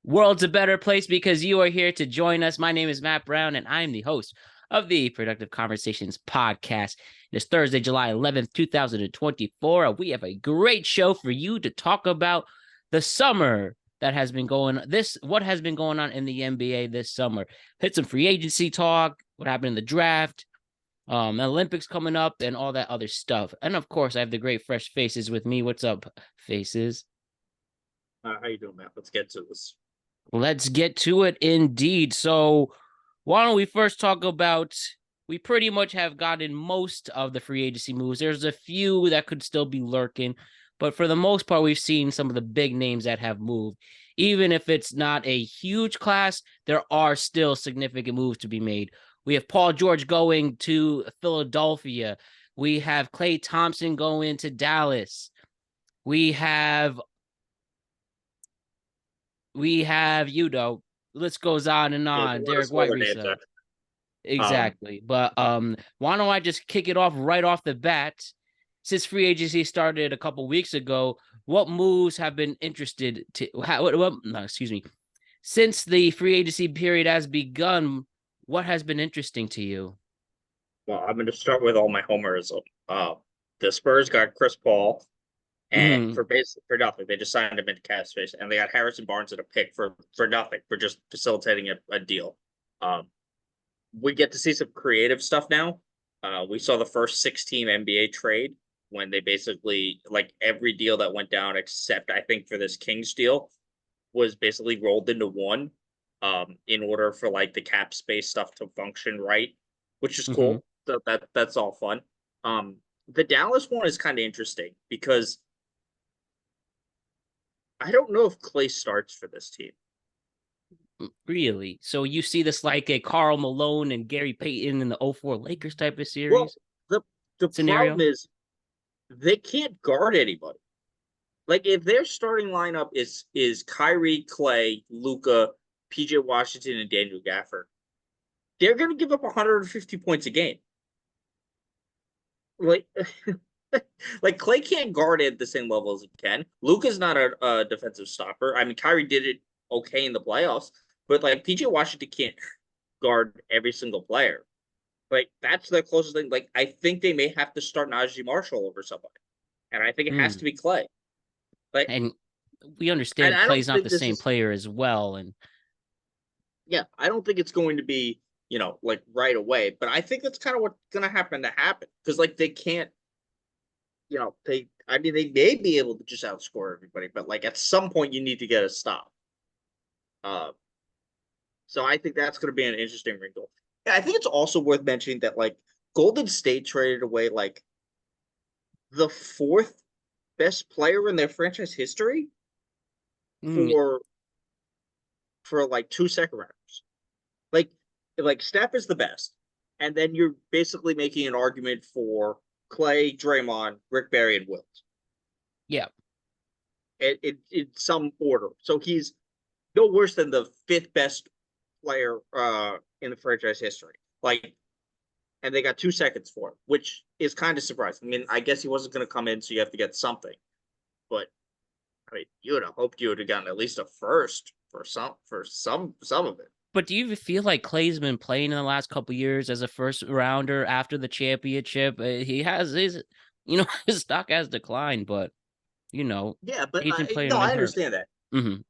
World's a better place because you are here to join us. My name is Matt Brown, and I'm the host of the Productive Conversations podcast. It's Thursday, July 11th, 2024. We have a great show for you to talk about the summer that has been what has been going on in the NBA this summer. Hit some free agency talk, what happened in the draft, Olympics coming up, and all that other stuff. And of course, I have the great fresh faces with me. What's up, faces? How you doing, Matt? Let's get to this. Let's get to it indeed. So, why don't we first talk about we pretty much have gotten most of the free agency moves. There's a few that could still be lurking, but for the most part, we've seen some of the big names that have moved. Even if it's not a huge class, there are still significant moves to be made. We have Paul George going to Philadelphia. We have Klay Thompson going to Dallas. We have list goes on and Yeah, on. a lot of Derek smaller White names there. exactly. But why don't I just kick it off right off the bat? Since free agency started a couple weeks ago, what moves have been interested to no, excuse me. Since the free agency period has begun, what has been interesting to you? Well, I'm going to start with all my homerism. The Spurs got Chris Paul, and Mm-hmm. for nothing, they just signed him into cap space, and they got Harrison Barnes at a pick for nothing, for just facilitating a deal. Um, we get to see some creative stuff now. We saw the first 6-team NBA trade when they basically like every deal that went down except I think for this Kings deal was basically rolled into one in order for like the cap space stuff to function right, which is Mm-hmm. cool. So that's all fun. The Dallas one is kind of interesting because I don't know if Clay starts for this team. Really? So you see this like a Karl Malone and Gary Payton in the '04 Lakers type of Well, series the problem scenario? is they can't guard anybody. Like if their starting lineup is Kyrie, Clay, Luca, PJ Washington, and Daniel Gafford, they're going to give up 150 points a game. Like, like Clay can't guard at the same level as he can. Luca's not a defensive stopper. I mean, Kyrie did it okay in the playoffs, but like PJ Washington can't guard every single player. Like that's the closest thing. Like I think they may have to start Najee Marshall over somebody, and I think it has Mm. to be Clay. Like, And we and understand I don't Clay's not think the this same is player as well. And yeah, I don't think it's going to be, like right away, but I think that's kind of what's going to happen because like they can't, I mean, they may be able to just outscore everybody, but like at some point you need to get a stop. Uh, so I think that's going to be an interesting wrinkle. Yeah, I think it's also worth mentioning that like Golden State traded away like the fourth best player in their franchise history mm, for like 2 second rounders. Like Steph is the best, and then you're basically making an argument for Clay, Draymond, Rick Barry, and Wilt. yeah, In some order, so he's no worse than the fifth best player in the franchise history. Like, and they got 2 seconds for him, which is kind of surprising. I mean, I guess he wasn't going to come in, so you have to get something. But I mean, you would have hoped you would have gotten at least a first for some of it. but do you feel like Clay's been playing in the last couple years as a first rounder after the championship? He has his, his stock has declined, but Yeah, but aging player no, might I hurt. understand that. Mm-hmm.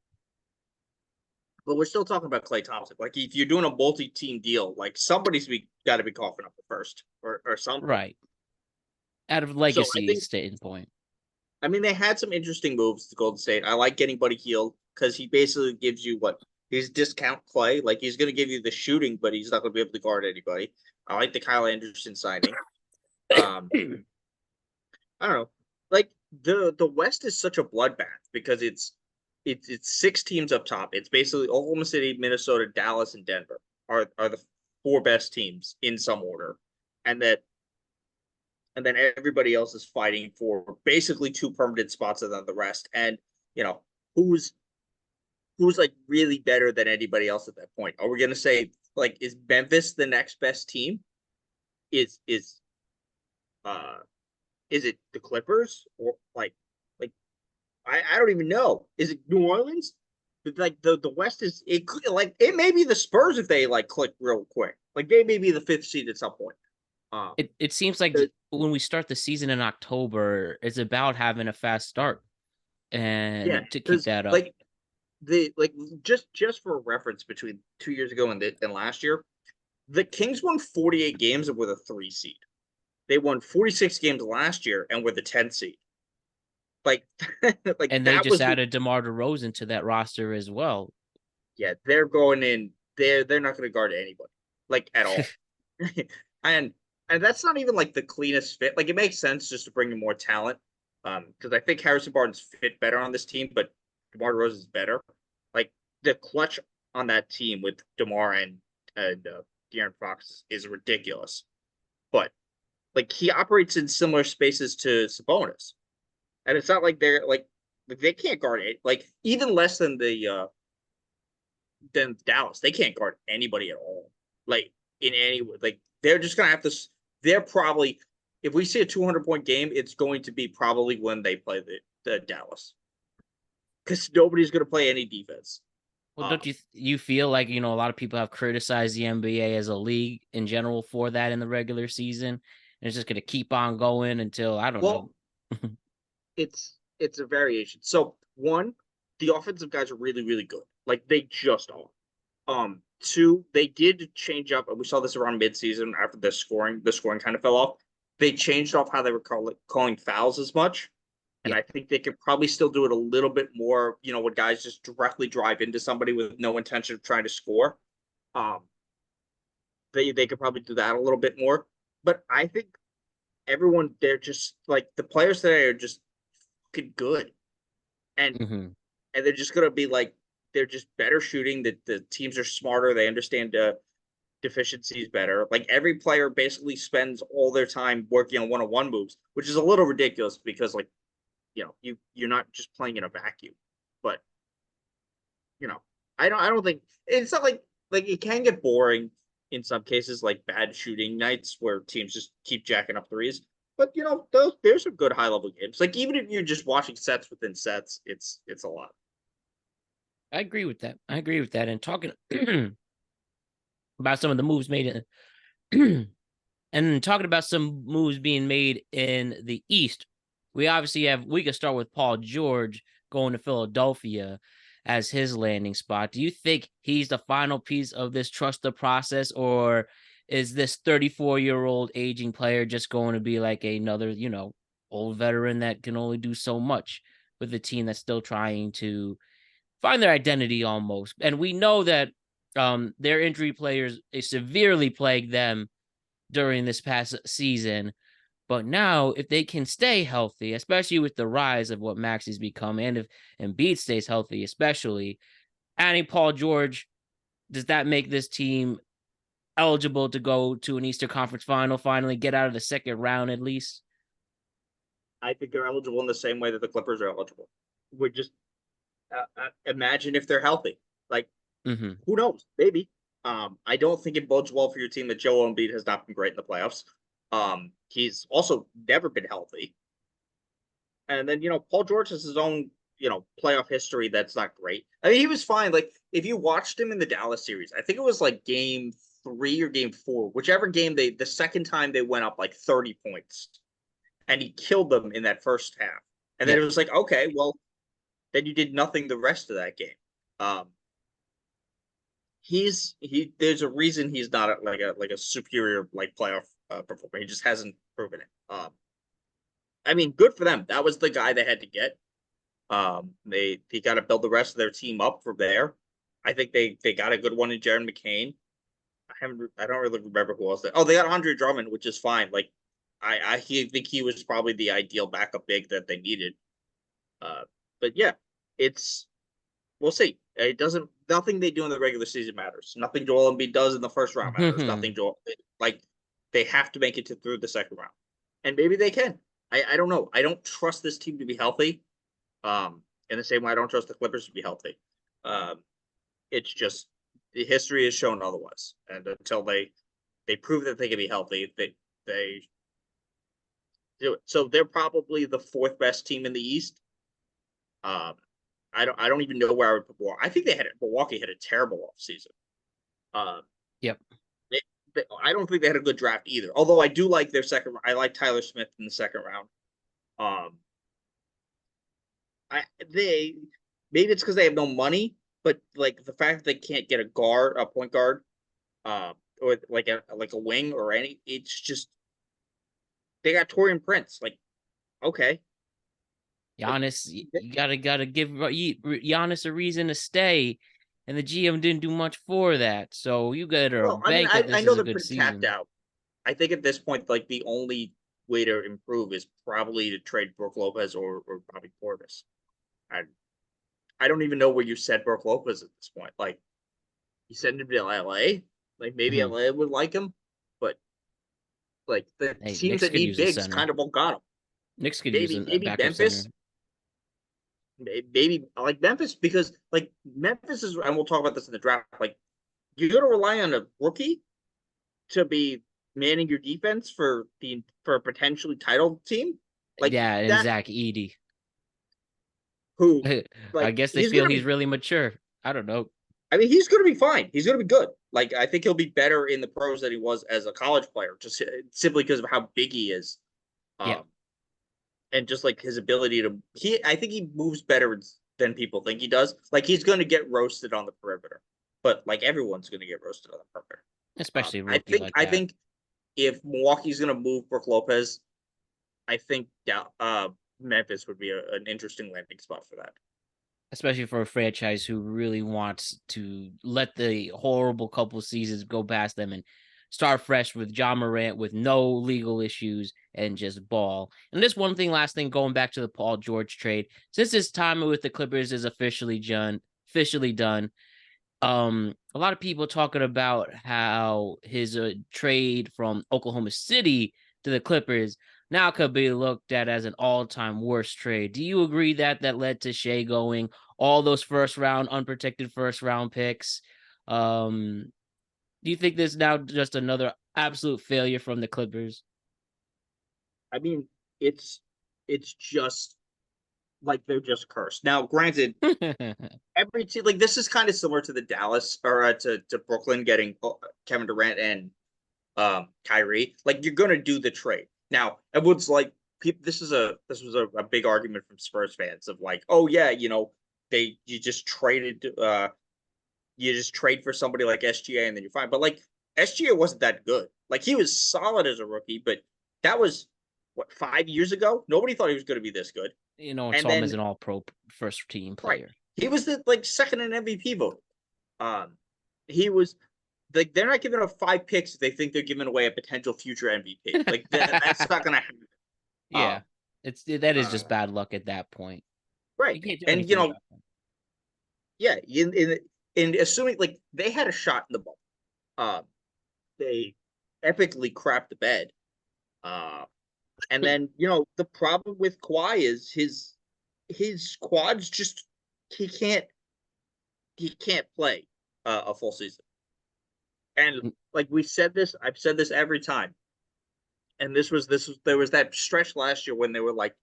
But we're still talking about Klay Thompson. Like if you're doing a multi-team deal, like somebody's got to be coughing up the first or something. Right. Out of So legacy standpoint. I mean, they had some interesting moves to Golden State. I like getting Buddy Hield because he basically gives you what his discount Clay. Like he's going to give you the shooting, but he's not going to be able to guard anybody. I like the Kyle Anderson signing. I don't know. Like the West is such a bloodbath because it's 6 teams up top. It's basically Oklahoma City, Minnesota, Dallas, and Denver are the 4 best teams in some order, and then everybody else is fighting for basically 2 permanent spots and then the rest. And you know who's like really better than anybody else at that point? Are we gonna say like is Memphis the next best team? Is uh is it the Clippers or like I don't even know. Is it New Orleans? like the West is it may be the Spurs if they like click real quick. Like they may be the 5th seed at some point. Um, It seems like the- when we start the season in October, it's about having a fast start yeah, and to keep because that up. like just for reference between 2 years ago and last year, the Kings won 48 games and were the 3 seed. They won 46 games last year and were the 10th seed. Like like And they that just was added DeMar DeRozan to that roster as well. yeah, they're going in. They're not going to guard anybody like at all. and and that's not even like the cleanest fit. Like it makes sense just to bring in more talent. Because I think Harrison Barnes fit better on this team, but DeMar DeRozan is better. Like the clutch on that team with DeMar and De'Aaron Fox is ridiculous. But like he operates in similar spaces to Sabonis, and it's not like they're like they can't guard it. Like even less than Dallas. They can't guard anybody at all. Like in any way. Like they're just gonna have to. They're probably if we see a 200-point game, it's going to be probably when they play the Dallas because nobody's gonna play any defense. Well, don't you feel like, a lot of people have criticized the NBA as a league in general for that in the regular season, and it's just going to keep on going until I don't know. Well, it's a variation. So one, the offensive guys are really really good. Like they just are. Two, they did change up, and we saw this around midseason after the scoring kind of fell off. They changed off how they were calling fouls as much, and Yeah. I think they could probably still do it a little bit more. When guys just directly drive into somebody with no intention of trying to score, um, they could probably do that a little bit more. But I think everyone they're just like the players today are just fucking good, and Mm-hmm. and they're just gonna be like they're just better shooting. That the teams are smarter. They understand deficiencies better. Like every player basically spends all their time working on one-on-one moves, which is a little ridiculous because you're not just playing in a vacuum. But you know, I don't think it's not like it can get boring in some cases, like bad shooting nights where teams just keep jacking up threes. But there's some good high level games. Like even if you're just watching sets within sets, it's a lot. I agree with that. And talking about some of the moves made in, and talking about some moves being made in the East, we could start with Paul George going to Philadelphia as his landing spot. Do you think he's the final piece of this trust the process, or is this 34-year-old aging player just going to be like another, old veteran that can only do so much with a team that's still trying to find their identity almost? And we know that their injury players severely plagued them during this past season. But now, if they can stay healthy, especially with the rise of what Max has become, and if Embiid stays healthy, especially adding Paul George, does that make this team eligible to go to an Eastern Conference final, finally get out of the second round at least? I think they're eligible in the same way that the Clippers are eligible. We just imagine if they're healthy. Like Mm-hmm. who knows? Maybe. I don't think it bodes well for your team that Joel Embiid has not been great in the playoffs. He's also never been healthy. And then, Paul George has his own, playoff history that's not great. I mean, he was fine. Like, if you watched him in the Dallas series, I think it was like game 3 or game 4, whichever game the second time they went up like 30 points and he killed them in that first half. And then Yeah. it was like, okay, well, then you did nothing the rest of that game. Um, there's a reason he's not like a superior like playoff performer. He just hasn't proven it. I mean, good for them. That was the guy they had to get. They got to build the rest of their team up from there. I think they got a good one in Jaron McCain. I don't really remember who else. They got Andre Drummond, which is fine. Like I think he was probably the ideal backup big that they needed. Uh, but yeah, it's we'll see. It doesn't. Nothing they do in the regular season matters. Nothing Joel Embiid does in the first round matters. Nothing Joel like they have to make it through the second round, and maybe they can. I don't know. I don't trust this team to be healthy. In the same way I don't trust the Clippers to be healthy. Um, it's just the history has shown otherwise, and until they prove that they can be healthy, they do it. So they're probably the 4th best team in the East. Um, I don't even know where I would put Milwaukee. I think Milwaukee had a terrible offseason. Yep. I don't think they had a good draft either. Although I do like their second. I like Tyler Smith in the second round. Um, they maybe it's because they have no money, but like the fact that they can't get a point guard, or like a wing or any, it's just they got Torian Prince. Like, okay, like, Giannis, you gotta give Giannis a reason to stay, and the GM didn't do much for that. So you gotta well, I mean, bank that I this know is a they're good pretty tapped season. out. I think at this point, like the only way to improve is probably to trade Brook Lopez or Bobby Portis. I I don't even know where you said Brook Lopez at this point. Like you send him to LA, like maybe Mhm. LA would like him, but like the Hey, teams Knicks that could need use a bigs center. kind of all got him. Knicks could use Maybe a maybe backup center, Memphis, maybe like Memphis because like Memphis is, and we'll talk about this in the draft. Like you're gonna rely on a rookie to be manning your defense for a potentially title team, like yeah, and that. Zach Edey. Who I like guess they he's feel gonna he's be. really mature. I don't know. I mean, he's gonna be fine. He's gonna be good. Like I think he'll be better in the pros than he was as a college player, just simply because of how big he is. Yeah, Um, and just like his ability to I think he moves better than people think he does. Like he's going to get roasted on the perimeter, but like everyone's going to get roasted on the perimeter. especially a I rookie think like I that. think if Milwaukee's going to move Brook Lopez, I think Memphis would be an interesting landing spot for that. Especially for a franchise who really wants to let the horrible couple seasons go past them and start fresh with John Morant with no legal issues and just ball. And this one thing, last thing, going back to the Paul George trade, since his time with the Clippers is officially done. A lot of people talking about how his trade from Oklahoma City to the Clippers now could be looked at as an all-time worst trade. Do you agree that that led to Shea going all those unprotected first round picks? Do you think this now just another absolute failure from the Clippers? I mean, it's it's just like they're just cursed. Now, granted, every team like this is kind of similar to the Dallas or to Brooklyn getting Kevin Durant and Kyrie. Like you're gonna do the trade. Now, everyone's like, this was a big argument from Spurs fans of like, oh yeah, you just traded you just trade for somebody like SGA and then you're fine. But like SGA wasn't that good. Like he was solid as a rookie, but that was what 5 years ago. Nobody thought he was going to be this good. It's And him then as an all-pro first team right, player. he was the like second in MVP vote. Um, he was like they're not giving up 5 picks if they think they're giving away a potential future MVP. Like that's not going to happen. Um, Yeah, that is uh, just bad luck at that point. right, You can't do and anything about that. yeah, in assuming like they had a shot in the ball, they epically crapped the bed. Uh, and then the problem with Kawhi is his quads just he can't he can't play a full season. And like we said this, I've said this every time. And there was that stretch last year when they were like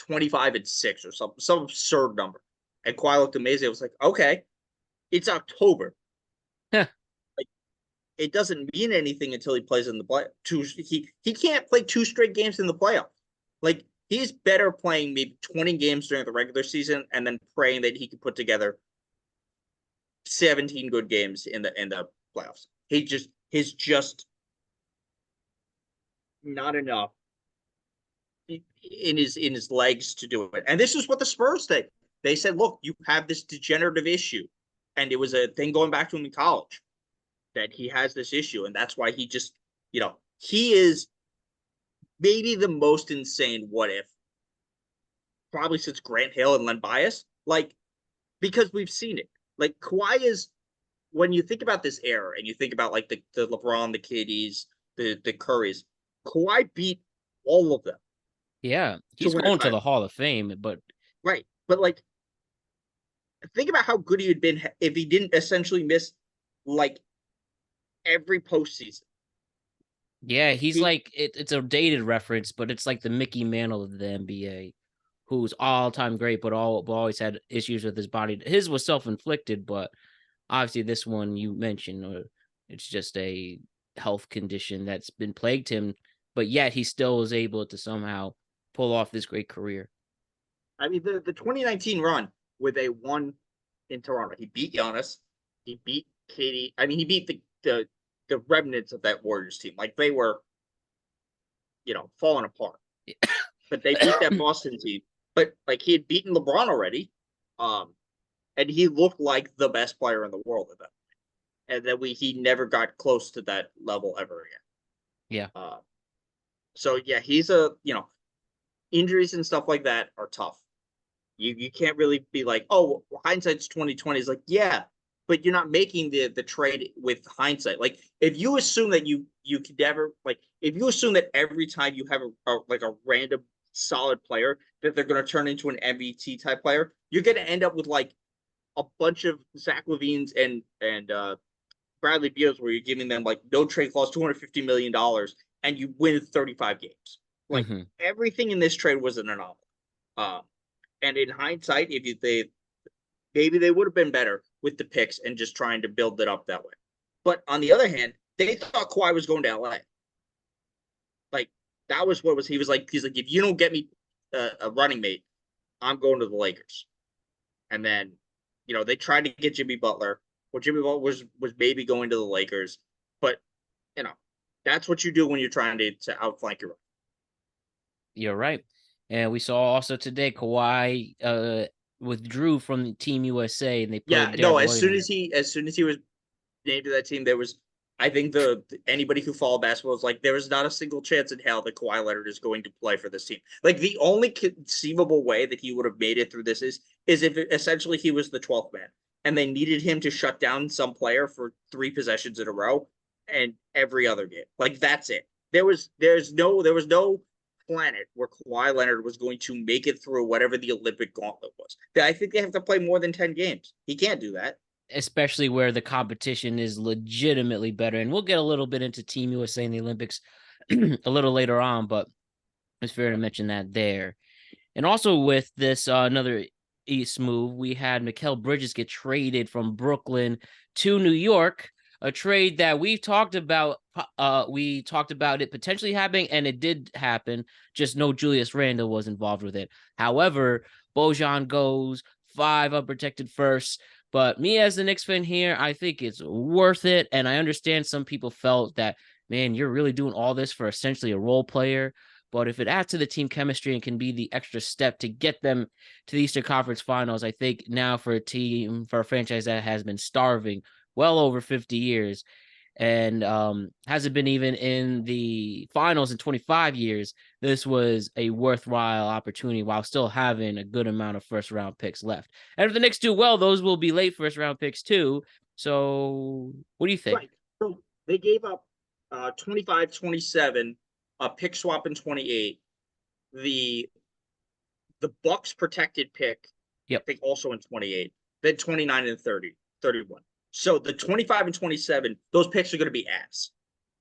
25-6 or some absurd number. And Kawhi looked amazing. I was like, okay, it's October. Like it doesn't mean anything until he plays in the play. He can't play 2 straight games in the playoffs. Like he's better playing maybe 20 games during the regular season and then praying that he can put together 17 good games in the playoffs. He's just not enough in his legs to do it. And this is what the Spurs did. They said, "Look, you have this degenerative issue," and it was a thing going back to him in college that he has this issue, and that's why he just, he is maybe the most insane what if probably since Grant Hill and Len Bias, like because we've seen it. Like Kawhi is when you think about this era and you think about like the LeBron, the KDs, the Currys, Kawhi beat all of them Yeah, to he's win a going to the title. Hall of Fame, but Right. But like think about how good he had been if he didn't essentially miss like every postseason. yeah, he's He like it's a dated reference, but it's like the Mickey Mantle of the NBA. who's all-time great, but always had issues with his body. His was self-inflicted, but obviously this one you mentioned, it's just a health condition that's been plagued him, but yet he still was able to somehow pull off this great career. I mean, the 2019 run with a one in Toronto, he beat Giannis, he beat Katie. I mean, he beat the remnants of that Warriors team. Like they were, falling apart. But they beat that Boston team. But like he had beaten LeBron already, and he looked like the best player in the world at that point. And then he never got close to that level ever again. Yeah. So yeah, he's injuries and stuff like that are tough. You can't really be like, oh, hindsight's 2020. Is like, yeah, but you're not making the trade with hindsight. Like if you assume that you could never, like if you assume that every time you have a random solid player that they're going to turn into an MVP type player, you're going to end up with like a bunch of Zach LaVines and Bradley Beals where you're giving them like no trade clause, $250 million, and you win 35 games. Like everything in this trade was an anomaly. And in hindsight, maybe they would have been better with the picks and just trying to build it up that way. But on the other hand, they thought Kawhi was going to LA. Like that was he's like, if you don't get me a running mate, I'm going to the Lakers. And then, they tried to get Jimmy Butler. Well, Jimmy Butler was maybe going to the Lakers, but that's what you do when you're trying to outflank your. You're right. And we saw also today Kawhi withdrew from Team USA and they put Derek White as soon as he was named to that team, there was, I think anybody who followed basketball was like, there is not a single chance in hell that Kawhi Leonard is going to play for this team. Like the only conceivable way that he would have made it through this is if essentially he was the 12th man and they needed him to shut down some player for 3 possessions in a row and every other game. Like that's it. There was no planet where Kawhi Leonard was going to make it through whatever the Olympic gauntlet was. I think they have to play more than 10 games. He can't do that. Especially where the competition is legitimately better. And we'll get a little bit into Team USA in the Olympics a little later on, but it's fair to mention that there. And also with this, another East move, we had Mikal Bridges get traded from Brooklyn to New York, a trade that we've talked about. We talked about it potentially happening, and it did happen. Just no Julius Randle was involved with it. However, Bojan goes 5 unprotected firsts. But me as the Knicks fan here, I think it's worth it. And I understand some people felt that, man, you're really doing all this for essentially a role player. But if it adds to the team chemistry and can be the extra step to get them to the Eastern Conference Finals, I think now for a franchise that has been starving well over 50 years and hasn't been even in the finals in 25 years, this was a worthwhile opportunity while still having a good amount of first-round picks left. And if the Knicks do well, those will be late first-round picks too. So what do you think? Right. So they gave up 25, 27, a pick swap in 28. The Bucks protected pick, Yep. I think also in 28, then 29 and 30, 31. So the 25 and 27, those picks are going to be ass.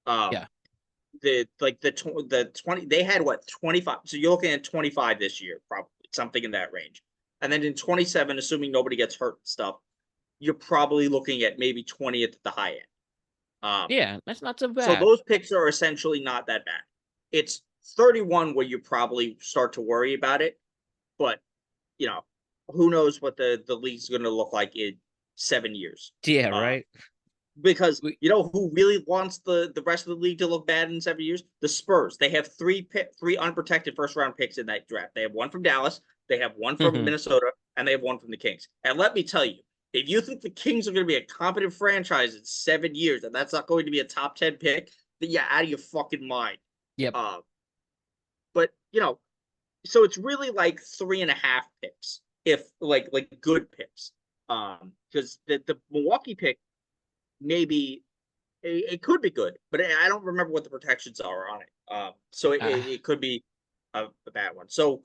Yeah. The 20, they had what, 25. So you're looking at 25 this year, probably something in that range. And then in 27, assuming nobody gets hurt and stuff, you're probably looking at maybe 20th at the high end. Yeah, that's not so bad. So those picks are essentially not that bad. It's 31 where you probably start to worry about it, but who knows what the league's going to look like in 7 years. Yeah, right. Because who really wants the rest of the league to look bad in 7 years? The Spurs. They have three unprotected first round picks in that draft. They have one from Dallas, they have one from Minnesota, and they have one from the Kings. And let me tell you, if you think the Kings are going to be a competent franchise in 7 years and that's not going to be a top 10 pick, then you're out of your fucking mind. Yep. But so it's really like 3.5 picks, if like good picks. Because the Milwaukee pick, maybe it could be good, but I don't remember what the protections are on it. So it could be a bad one. So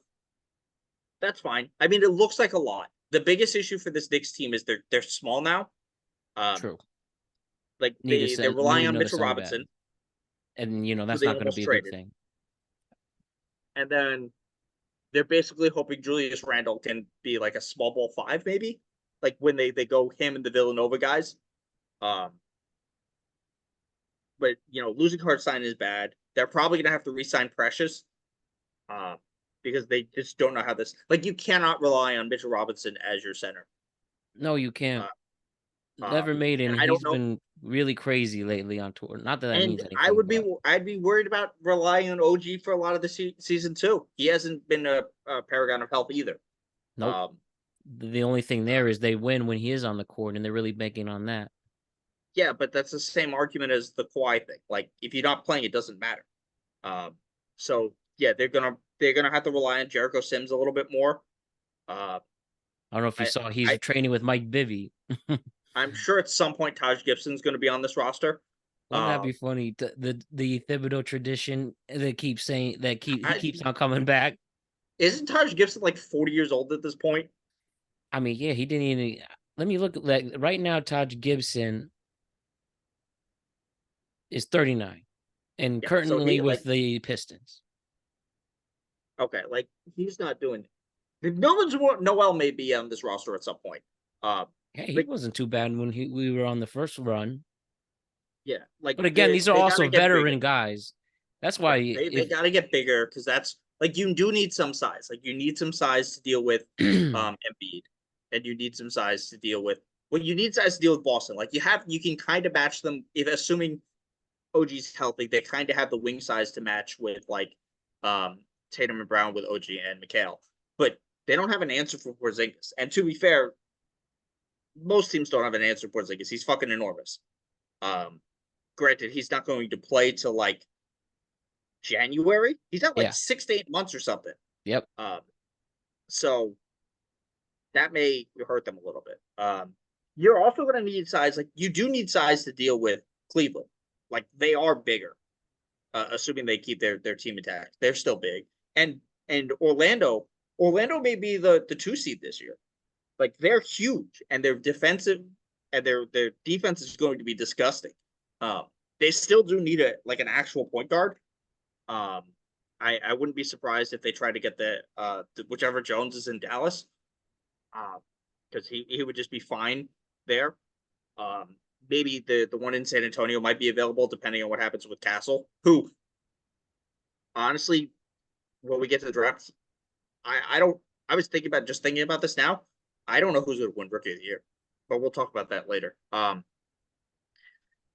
that's fine. I mean, it looks like a lot. The biggest issue for this Knicks team is they're small now. True. Like they're relying on Mitchell Robinson, and that's not going to be a good thing. And then they're basically hoping Julius Randle can be like a small ball five, maybe, like when they go him and the Villanova guys. Um, but losing Hartenstein is bad. They're probably gonna have to re-sign Precious, uh, because they just don't know how this. Like, you cannot rely on Mitchell Robinson as your center. No, you can't. Uh, Never made it, and and I don't he's know. been really crazy lately on tour. Not that that And means anything, but I'd be worried about relying on OG for a lot of the season too. He hasn't been a paragon of health either. nope. Um, The only thing uh, there is they win when he is on the court, and they're really banking on that. yeah, but that's the same argument as the Kawhi thing. Like, if you're not playing, it doesn't matter. Um, so yeah, they're gonna have to rely on Jericho Sims a little bit more. Uh, I don't know if you I, saw he's I training with Mike Bibby. I'm sure at some point Taj Gibson's going to be on this roster. Wouldn't that be Um, funny? The Thibodeau tradition that keeps saying that he I, keeps on coming back. isn't Taj Gibson like 40 years old at this point? I mean, yeah, he didn't even. Let me look like right now. Taj Gibson is 39 and Yeah, so currently he with like the Pistons. okay, like he's not doing. No one's Noel may be on this roster at some point. Uh, Hey, he like wasn't too bad when we were on the first run. yeah, like But again, these are they gotta also get bigger. veteran guys. That's Yeah, why they if gotta get bigger because that's like you do need some size. Like you need some size to deal with Embiid, and you need some size to deal with. Well, you need size to deal with Boston. Like you can kind of match them if assuming OG's healthy. They kind of have the wing size to match with like um Tatum and Brown with OG and McHale, but they don't have an answer for Porzingis. And to be fair, most teams don't have an answer for Porzingis. He's fucking enormous. Um, Granted, he's not going to play till like January. He's out like yeah, 6 to 8 months or something. yep. Um, so that may hurt them a little bit. You're also going to need size. Like you do need size to deal with Cleveland. Like they are bigger, assuming they keep their team intact. They're still big, and Orlando may be the 2 seed this year. Like they're huge, and their defensive and their defense is going to be disgusting. Um, they still do need an actual point guard. Um, I wouldn't be surprised if they try to get the whichever Jones is in Dallas, because he would just be fine there. Um, Maybe the one in San Antonio might be available depending on what happens with Castle. Who, honestly, when we get to the draft, I don't. I was thinking about this now. I don't know who's going to win Rookie of the Year, but we'll talk about that later.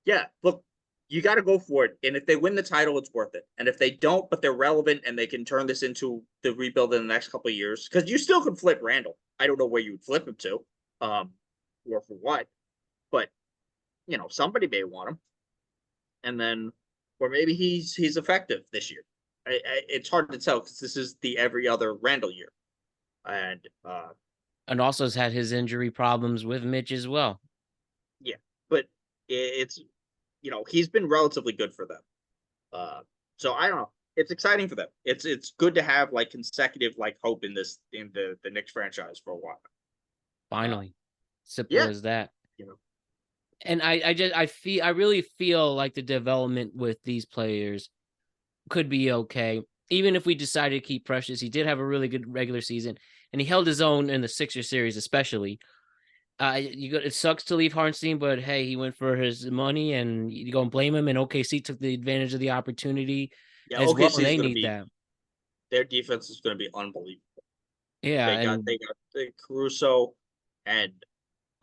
Yeah, look, you got to go for it. And if they win the title, it's worth it. And if they don't, but they're relevant and they can turn this into the rebuild in the next couple of years, because you still could flip Randall. I don't know where you would flip him to, or for what, but somebody may want him, and then, or maybe he's effective this year. It's hard to tell because this is the every other Randall year, and And also has had his injury problems with Mitch as well. yeah, but it's he's been relatively good for them. So I don't know. It's exciting for them. It's good to have like consecutive like hope in the Knicks franchise for a while. Finally, simple Yeah, as that. you know, And I really feel like the development with these players could be okay. Even if we decided to keep Precious, he did have a really good regular season, and he held his own in the Sixer series, especially. It sucks to leave Hartenstein, but hey, he went for his money, and you don't blame him. And OKC took the advantage of the opportunity yeah. as well, and OKC is they going to need be that. their defense is going to be unbelievable. Yeah, They got Caruso and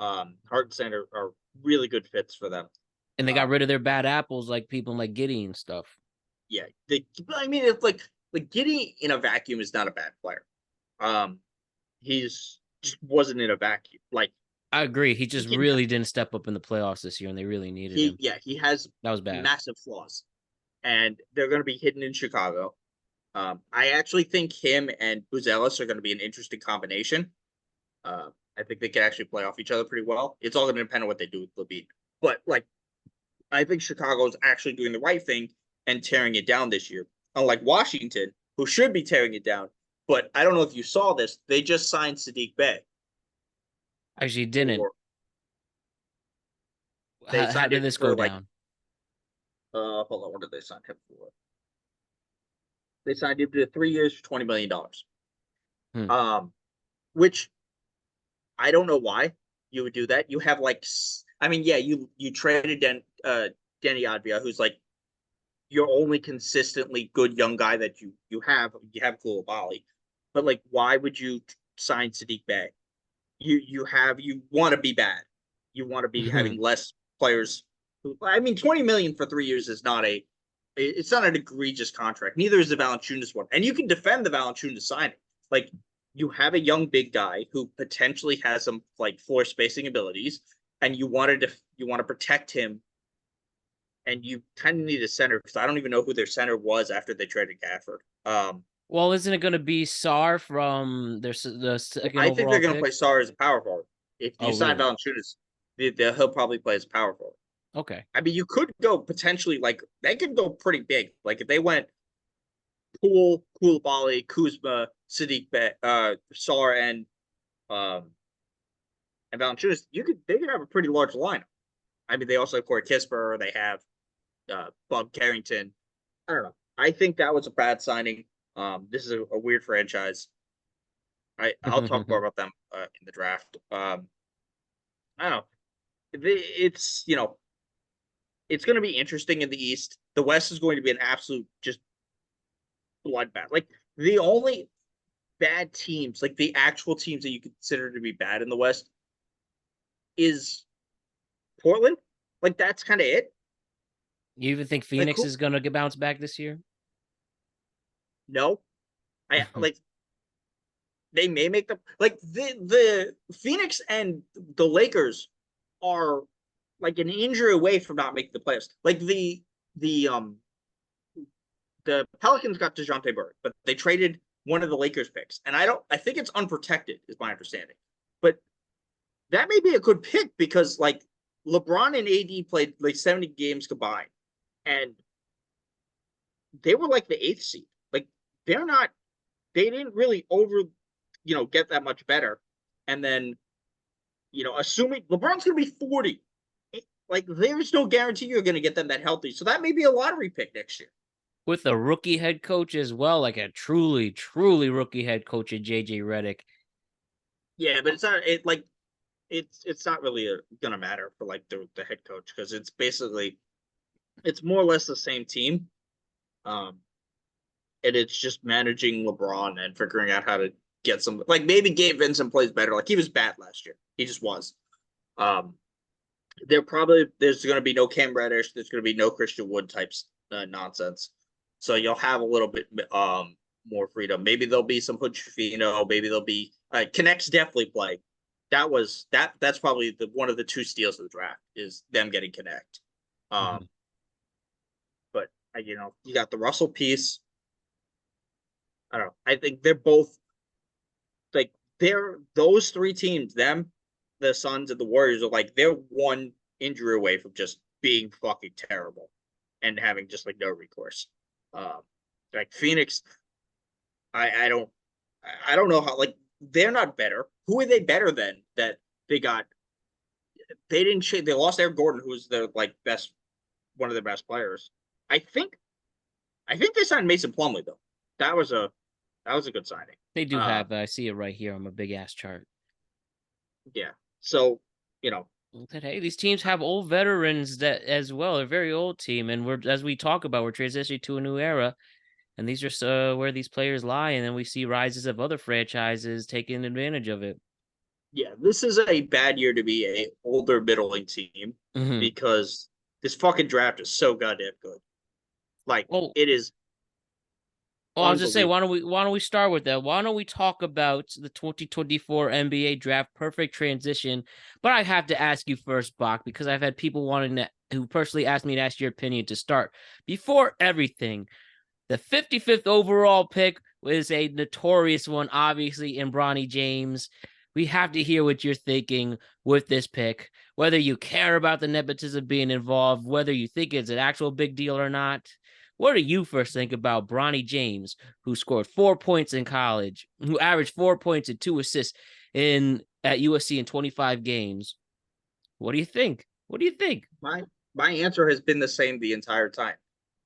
Hartenstein are really good fits for them. and they got Um, rid of their bad apples, like people like Giddy and stuff. yeah, I mean, it's like Giddy in a vacuum is not a bad player. Um, he's just wasn't in a vacuum. Like I agree. He he just can really didn't step up in the playoffs this year, and they really needed him. he has That was bad. massive flaws, and they're going to be hidden in Chicago. I actually think him and Buzelis are going to be an interesting combination. I think they can actually play off each other pretty well. It's all going to depend on what they do with Levine. But like, I think Chicago is actually doing the right thing and tearing it down this year, unlike Washington, who should be tearing it down. But I don't know if you saw this. They just signed Sadiq Bey. Actually, didn't. For They How signed did it this go for like down? hold on, what did they sign him for? They signed him to 3 years for $20 million. Hmm. Which I don't know why you would do that. You have you traded Denny Advia, who's like your only consistently good young guy that you have. You have Koulibaly, but like, why would you sign Sadiq Bey? You want to be bad. You want to be having less players. I mean, 20 million for 3 years is not it's not an egregious contract. Neither is the Valanciunas one, and you can defend the Valanciunas signing. Like, you have a young big guy who potentially has some like floor spacing abilities, and you want to protect him, and you kind of need a center because I don't even know who their center was after they traded Gafford. Well, isn't it going to be Sar from the second I think they're overall going to pick? play Sarr as a power forward. If you Oh, sign really? Valanciunas, he'll probably play as a power forward. Okay. I mean, you could go potentially like they could go pretty big. Like if they went Poole, Koulibaly, Kuzma, Sadiq, Sar, um and Valanciunas, they could have a pretty large lineup. I mean, they also have Corey Kispert. They have Bob Carrington. I don't know. I think that was a bad signing. This is a weird franchise. I'll talk more about them in the draft. I don't know. It's it's going to be interesting in the East. The West is going to be an absolute just bloodbath. Like the only bad teams, like the actual teams that you consider to be bad in the West, is Portland. Like that's kind of it. You even think Like Phoenix who? is going to get bounced back this year? No, I like they may make the like the Phoenix and the Lakers are like an injury away from not making the playoffs. Like the the Pelicans got DeJounte Murray, but they traded one of the Lakers picks. And I think it's unprotected, is my understanding. But that may be a good pick because like LeBron and AD played like 70 games combined. And they were like the eighth seed. Like they didn't really get that much better. And then, assuming LeBron's gonna be 40, like there's no guarantee you're gonna get them that healthy. So that may be a lottery pick next year. With a rookie head coach as well, like a truly, truly rookie head coach in JJ Redick. Yeah, but it's not really gonna matter for like the head coach because it's more or less the same team, um, and it's just managing LeBron and figuring out how to get some like maybe Gabe Vincent plays better. Like he was bad last year, he just was. Um, there's gonna be no Cam Reddish, there's gonna be no Christian Wood types nonsense, so you'll have a little bit more freedom. Maybe there'll be some Hood-Schifino, maybe there'll be Connects definitely play. That's probably one of the two steals of the draft is them getting Connect. Mm-hmm. But you got the Russell piece. I don't know. I think they're both like those three teams, them, the Suns, and the Warriors are like they're one injury away from just being fucking terrible and having just like no recourse. Um, like Phoenix, I don't know how like they're not better. Who are they better than that they got? They didn't change. They lost Eric Gordon, who's their like best one of their best players. I think I think they signed Mason Plumlee though. That was a good signing. They do have, I see it right here on my big ass chart. Yeah. So you know, That hey, these teams have old veterans that as well, a very old team, and we're as we talk about, we're transitioning to a new era, and these are where these players lie, and then we see rises of other franchises taking advantage of it. yeah, this is a bad year to be a older middling team Mm-hmm. because this fucking draft is so goddamn good. Like Well, it is Well, I was just saying, unbelievable. why don't we start with that? Why don't we talk about the 2024 NBA draft? Perfect transition. But I have to ask you first, Bach, because I've had people who personally asked me to ask your opinion to start. Before everything, the 55th overall pick was a notorious one, obviously, in Bronny James. We have to hear what you're thinking with this pick, whether you care about the nepotism being involved, whether you think it's an actual big deal or not. What do you first think about Bronny James, who scored 4 points in college, who averaged 4 points and 2 assists at USC in 25 games? What do you think? What do you think? My answer has been the same the entire time.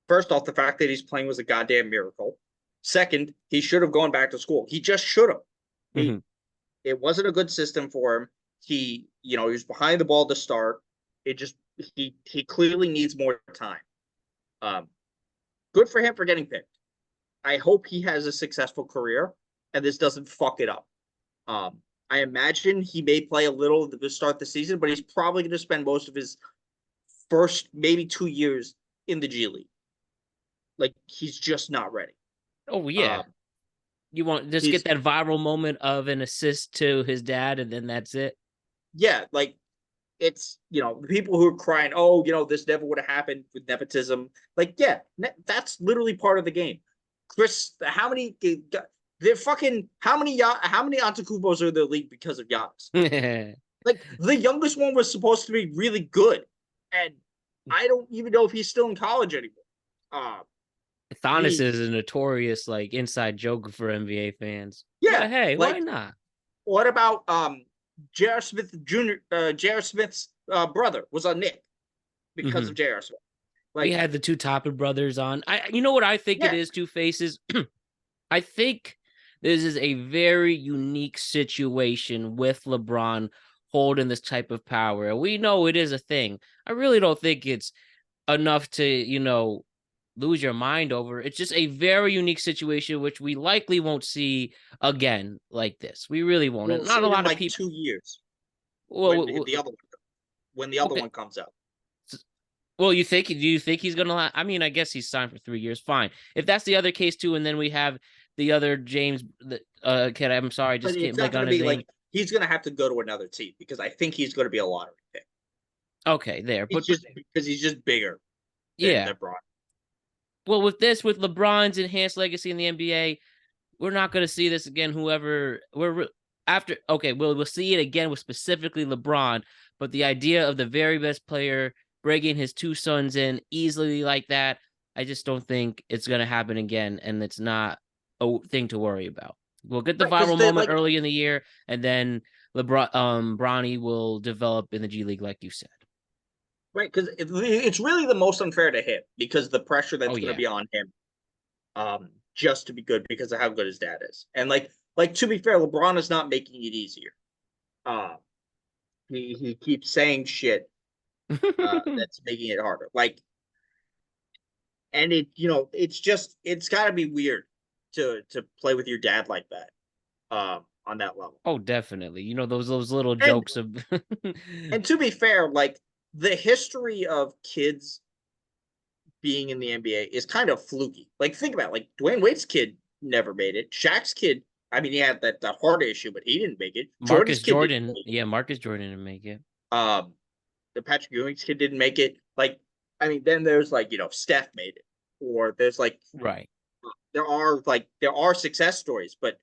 First off, the fact that he's playing was a goddamn miracle. Second, he should have gone back to school. He just should have. He it wasn't a good system for him. He was behind the ball to start. It just he clearly needs more time. Um, Good for him for getting picked. I hope he has a successful career and this doesn't fuck it up. I imagine he may play a little to start the season, but he's probably going to spend most of his first maybe 2 years in the G League. Like he's just not ready. Oh yeah. You want just get that viral moment of an assist to his dad, and then that's it. Yeah, like it's the people who are crying, oh, this never would have happened with nepotism. Like, yeah, that's literally part of the game. Chris, how many Antetokounmpos are in the league because of Giannis? Like the youngest one was supposed to be really good, and I don't even know if he's still in college anymore. Giannis is a notorious like inside joke for NBA fans. Yeah, but hey, why not? What about J.R. Smith Jr. J.R. Smith's brother was on Nick because of J.R. Smith. Like, we had the two Toppin brothers on. You know what I think it is, Two Faces? I think this is a very unique situation with LeBron holding this type of power. We know it is a thing. I really don't think it's enough to, lose your mind over. It's just a very unique situation, which we likely won't see again like this. We really won't. We'll not a lot of people. 2 years. Well, when the other one comes out. Well, do you think he's gonna? I mean, I guess he's signed for 3 years. Fine. If that's the other case too, and then we have the other James kid. I'm sorry, I just can't make on his name. Like, he's gonna have to go to another team because I think he's gonna be a lottery pick. Okay, there, but just because he's just bigger. Than LeBron. Well, with LeBron's enhanced legacy in the NBA, we're not going to see this again. We'll see it again with specifically LeBron. But the idea of the very best player bringing his two sons in easily like that, I just don't think it's going to happen again. And it's not a thing to worry about. We'll get the viral moment early in the year, and then Bronny will develop in the G League, like you said. Right, because it's really the most unfair to him because the pressure that's going to be on him, just to be good because of how good his dad is, and like to be fair, LeBron is not making it easier. He keeps saying shit that's making it harder. Like, and it's got to be weird to play with your dad like that, on that level. Oh, definitely. Those little jokes of. And to be fair, like. The history of kids being in the NBA is kind of fluky. Like, think about it. Like, Dwayne Wade's kid never made it. Shaq's kid, I mean, he had that heart issue, but he didn't make it. Marcus Jordan didn't make it. The Patrick Ewing's kid didn't make it. Like, I mean, then there's like, Steph made it. Or there's like, right. There are success stories, but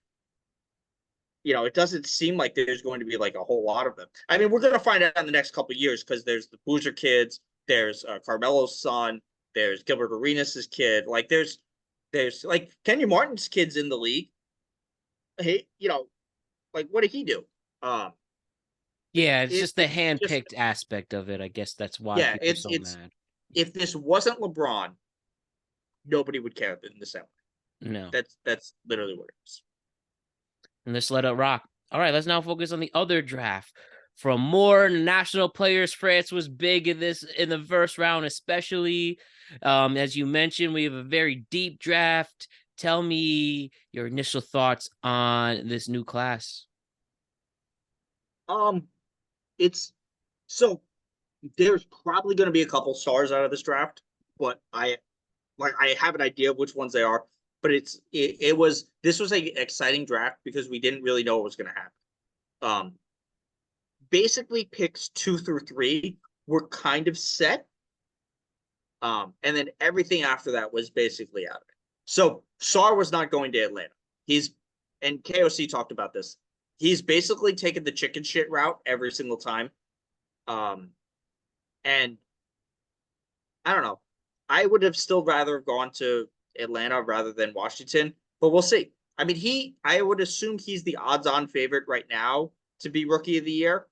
it doesn't seem like there's going to be like a whole lot of them. I mean, we're going to find out in the next couple of years because there's the Boozer kids, there's Carmelo's son, there's Gilbert Arenas' kid. Like there's like Kenyon Martin's kids in the league. Hey, like what did he do? Yeah, it's just the hand-picked aspect of it. I guess that's why people are so mad. If this wasn't LeBron, nobody would care in the same way. No. That's literally what it is. And let's let it rock. All right, let's now focus on the other draft. From more national players, France was big in the first round, especially. As you mentioned, we have a very deep draft. Tell me your initial thoughts on this new class. There's probably going to be a couple stars out of this draft, but I have an idea of which ones they are. But this was an exciting draft because we didn't really know what was going to happen. Basically, picks 2 through 3 were kind of set, and then everything after that was basically out of it. So Sarr was not going to Atlanta. And KOC talked about this. He's basically taken the chicken shit route every single time. And I don't know. I would have still rather gone to Atlanta rather than Washington, but we'll see. I mean, I would assume he's the odds-on favorite right now to be Rookie of the Year.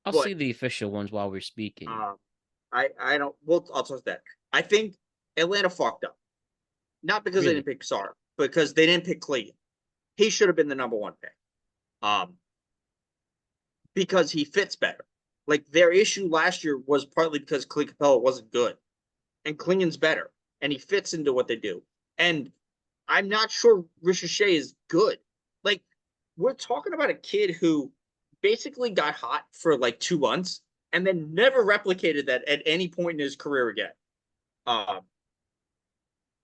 I'll see the official ones while we're speaking. I don't. Well, I'll talk that. I think Atlanta fucked up, not because they didn't pick Sarr, because they didn't pick Clayton. He should have been the number 1 pick. Um, because he fits better. Like their issue last year was partly because Clint Capella wasn't good, and Klingen's better, and he fits into what they do. And I'm not sure Ricochet is good. Like we're talking about a kid who basically got hot for like 2 months and then never replicated that at any point in his career again. Um,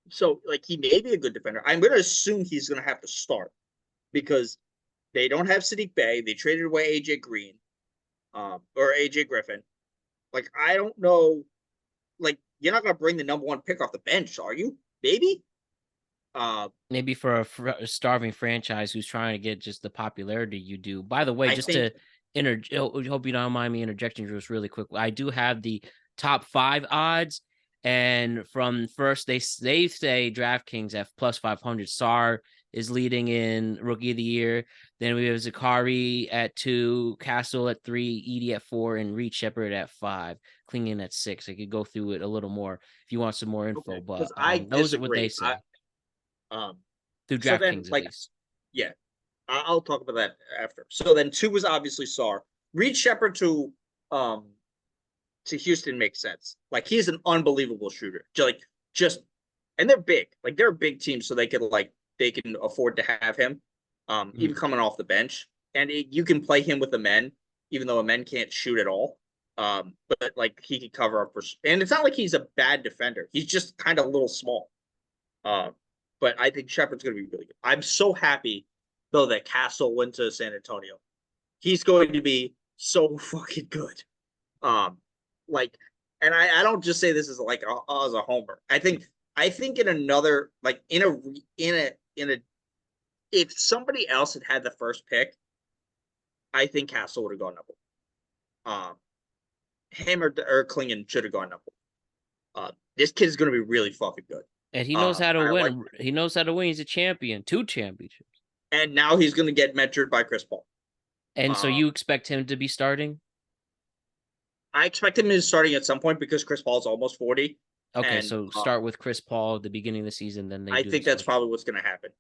so like he may be a good defender. I'm going to assume he's going to have to start because they don't have Sadiq Bey. They traded away AJ Green, or AJ Griffin. Like I don't know. Like you're not going to bring the number one pick off the bench, are you? Maybe. Maybe for a starving franchise who's trying to get just the popularity you do. By the way, I just think hope you don't mind me interjecting just really quick. I do have the top 5 odds, and from first they say DraftKings at plus 500. Sar is leading in rookie of the year. Then we have Zakari at 2, Castle at 3, Edie at 4, and Reed Shepard at 5, Klingen at 6. I could go through it a little more if you want some more info, okay, but because I those are what they disagree. say Um, through so then DraftKings at like least. yeah, I'll talk about that after. So then 2 was obviously Sar. Reed Shepard um to Houston makes sense. Like he's an unbelievable shooter. Just and they're big. Like they're a big team, so they can afford to have him. Even coming off the bench, and you can play him with the men, even though a men can't shoot at all. But like he can cover up for, and it's not like he's a bad defender. He's just kind of a little small. Uh, but I think Shepard's going to be really good. I'm so happy though that Castle went to San Antonio. He's going to be so fucking good. Um, like, and I don't just say this as like as a homer. I think in another like in a if somebody else had had the first pick, I think Castle would have gone number one. Him or Klingen should have gone number one. This kid's going to be really fucking good. And he knows how to Like, win. He knows how to win. He's a champion, 2 championships. and now he's going to get mentored by Chris Paul. And so you expect him to be starting? I expect him to be starting at some point because Chris Paul's almost 40. Okay, And so start with Chris Paul at the beginning of the season, then they I do think the that's switch. probably what's going to happen.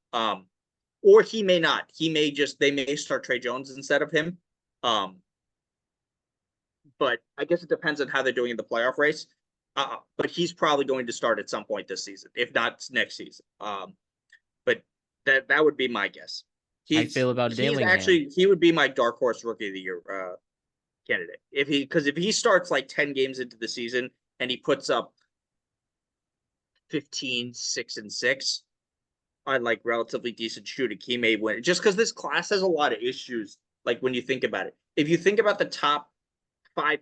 Or he may not. They may start Trey Jones instead of him. But I guess it depends on how they're doing in the playoff race. But he's probably going to start at some point this season, if not next season. But that would be my guess. How you feel about Dillingham? He would be my dark horse rookie of the year candidate if he starts like 10 games into the season and he puts up 15, 6, and 6 on like relatively decent shooting, he may win. Just because this class has a lot of issues. Like when you think about it, if you think about the top 5,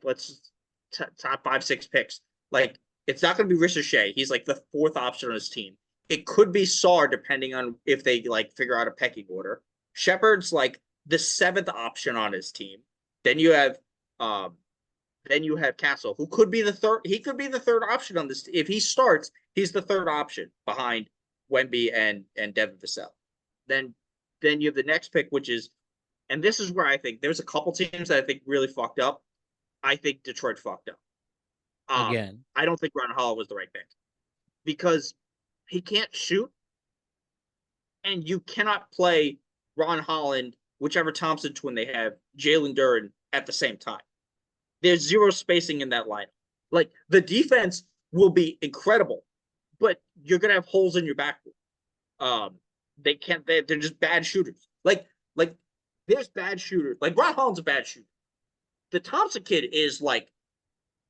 top 5, 6 picks, like it's not going to be Ricochet. He's like the 4th option on his team. It could be Sar, depending on if they like figure out a pecking order. Shepard's like the 7th option on his team. Then you have Castle, who could be the 3rd. He could be the 3rd option on this. If he starts, he's the 3rd option behind Wemby and Devin Vassell. Then you have the next pick, which is, and this is where I think there's a couple teams that I think really fucked up. I think Detroit fucked up. Again, I don't think Ron Hall was the right pick because he can't shoot, and you cannot play Ron Holland, whichever Thompson twin they have, Jalen Duren at the same time. There's zero spacing in that lineup. Like the defense will be incredible, but you're gonna have holes in your backboard. They can't. They're just bad shooters. Like there's bad shooters. Like Ron Holland's a bad shooter. The Thompson kid is like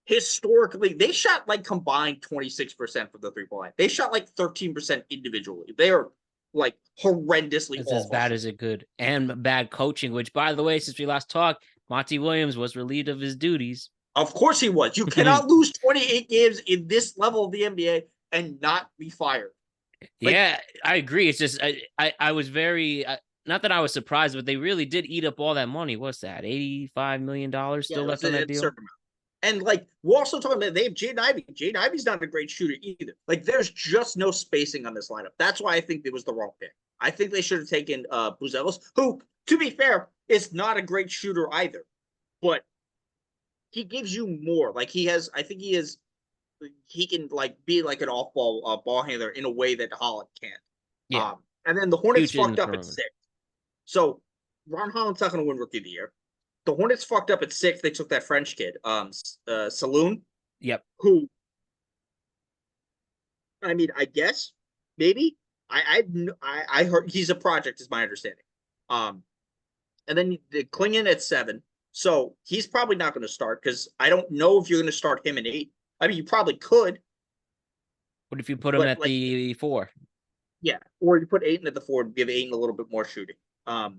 historically, they shot like combined 26% from the 3-point line. They shot like 13% individually. They are like horrendously it's awful. as bad as it could, and bad coaching. Which, by the way, since we last talked, Monty Williams was relieved of his duties. Of course he was. You cannot lose 28 games in this level of the NBA and not be fired. Yeah, I agree. It's just I was very not that I was surprised, but they really did eat up all that money. What's that? $85 million still left on that deal. And like we're also talking about, they have Jaden Ivey. Jaden Ivey's not a great shooter either. Like there's just no spacing on this lineup. That's why I think it was the wrong pick. I think they should have taken Buzelos, who, to be fair, is not a great shooter either, but he gives you more. Like he can like be like an off-ball ball handler in a way that Holland can't. Yeah. And then the Hornets fucked up at 6. So Ron Holland's not going to win Rookie of the Year. The Hornets fucked up at 6. They took that French kid, Saloon, Yep. who, I mean, I guess maybe I heard he's a project, is my understanding. And then the Klingon at 7. So he's probably not going to start because I don't know if you're going to start him in 8. I mean, you probably could. What if you put him at the 4? Yeah, or you put Ayton at the 4 and give Ayton a little bit more shooting. I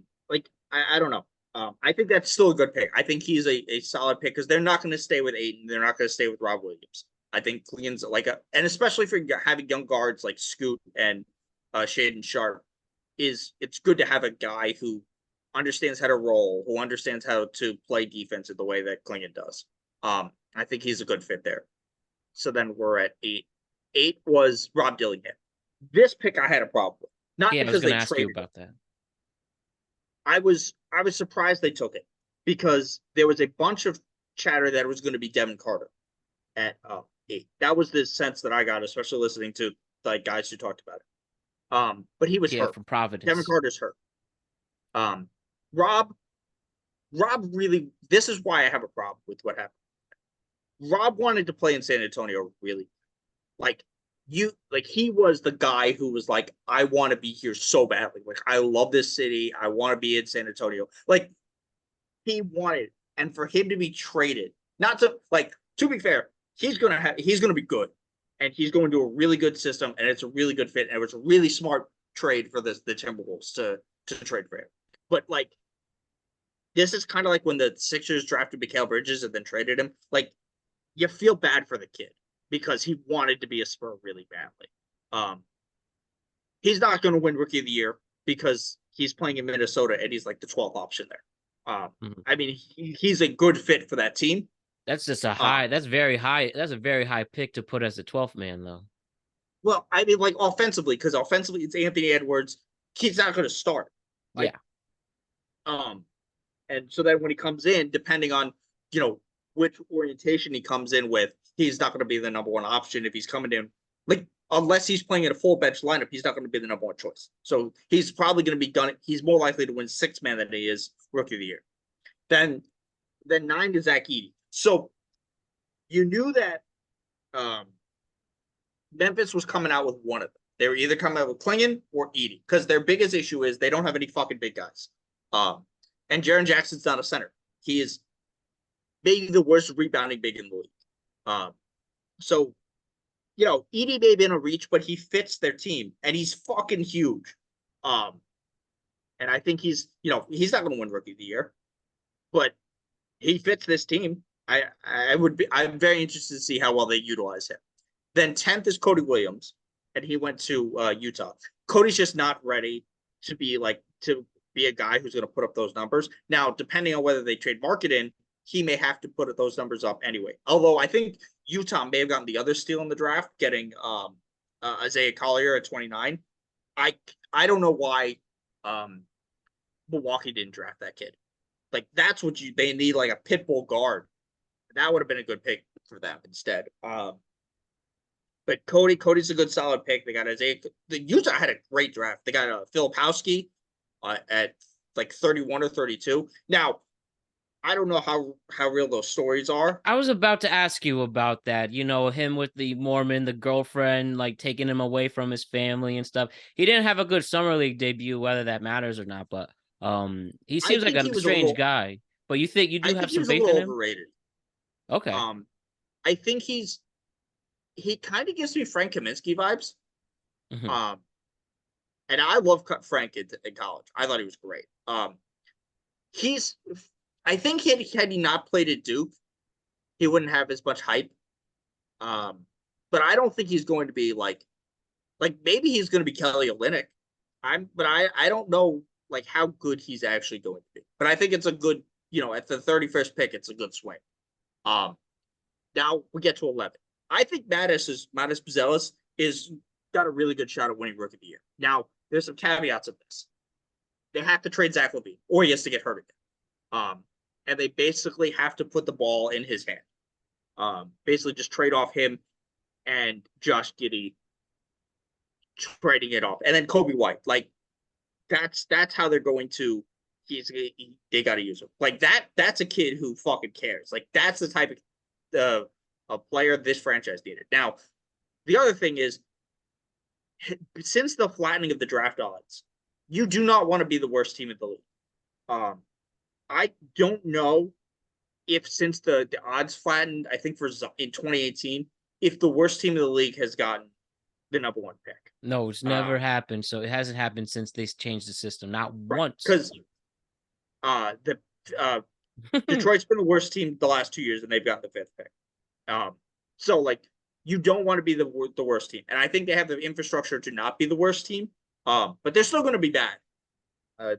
don't know. I think that's still a good pick. I think he's a solid pick because they're not going to stay with Ayton. They're not going to stay with Rob Williams. I think Klingon's and especially for having young guards like Scoot and Shaden Sharp, it's good to have a guy who understands how to roll, who understands how to play defense in the way that Klingon does. I think he's a good fit there. So then we're at 8. 8 was Rob Dillingham. This pick I had a problem with. Not Yeah, I because was going they to ask you traded about that. I was surprised they took it because there was a bunch of chatter that it was going to be Devin Carter at 8. That was the sense that I got, especially listening to like guys who talked about it. But he was hurt. From Providence. Devin Carter's hurt. Rob really. This is why I have a problem with what happened. Rob wanted to play in San Antonio really, he was the guy who was like, I want to be here so badly. Like, I love this city. I want to be in San Antonio. Like, he wanted, and for him to be traded, not to to be fair, he's gonna be good, and he's going to a really good system, and it's a really good fit, and it was a really smart trade for the Timberwolves to trade for him. But this is kind of like when the Sixers drafted Mikal Bridges and then traded him. Like, you feel bad for the kid because he wanted to be a Spur really badly. He's not going to win Rookie of the Year because he's playing in Minnesota and he's like the 12th option there. I mean, he's a good fit for that team. That's just a high. That's very high. That's a very high pick to put as a 12th man, though. Well, I mean, offensively, because offensively it's Anthony Edwards. He's not going to start. Yeah. And so then when he comes in, depending on which orientation he comes in with, he's not going to be the number one option if he's coming in. Unless he's playing in a full bench lineup, he's not going to be the number one choice. So he's probably going to be done. He's more likely to win 6th man than he is Rookie of the Year. Then 9 is Zach Edey. So you knew that Memphis was coming out with one of them. They were either coming out with Klingon or Edey because their biggest issue is they don't have any fucking big guys. And Jaren Jackson's not a center. He is maybe the worst rebounding big in the league. So, Edey may have been a reach, but he fits their team, and he's fucking huge. And I think he's not going to win Rookie of the Year, but he fits this team. I'm very interested to see how well they utilize him. Then 10th is Cody Williams, and he went to Utah. Cody's just not ready to be a guy who's going to put up those numbers. Now, depending on whether they trade Marketing, he may have to put those numbers up anyway. Although I think Utah may have gotten the other steal in the draft, getting Isaiah Collier at 29. I don't know why Milwaukee didn't draft that kid. That's what they need, like a pit bull guard. That would have been a good pick for them instead. But Cody's a good solid pick. They got Isaiah. The Utah had a great draft. They got Filipowski at 31 or 32. Now, I don't know how real those stories are. I was about to ask you about that. Him with the Mormon, the girlfriend, taking him away from his family and stuff. He didn't have a good summer league debut, whether that matters or not. But he seems like a strange guy. But you think you do have some faith in him? Overrated. Okay. I think he kind of gives me Frank Kaminsky vibes. Mm-hmm. And I love Frank in college. I thought he was great. I think had he not played at Duke, he wouldn't have as much hype. But I don't think he's going to be maybe he's going to be Kelly Olynyk. But I don't know how good he's actually going to be. But I think it's a good, at the 31st pick, it's a good swing. Now we get to 11. I think Mattis Buzelis is got a really good shot at winning Rookie of the Year. Now there's some caveats of this. They have to trade Zach LaVine, or he has to get hurt again. And they basically have to put the ball in his hand. Basically just trade off him and Josh Giddey, trading it off. And then Kobe White. That's how they're going to they got to use him. Like that. That's a kid who fucking cares. Like that's the type of a player this franchise needed. Now, the other thing is, since the flattening of the draft odds, you do not want to be the worst team in the league. I don't know if since the odds flattened, I think in 2018, if the worst team in the league has gotten the number one pick. No, it's never happened. So it hasn't happened since they changed the system. Not once. Because Detroit's been the worst team the last 2 years, and they've got the fifth pick. So like you don't want to be the worst team, and I think they have the infrastructure to not be the worst team. But they're still going to be bad.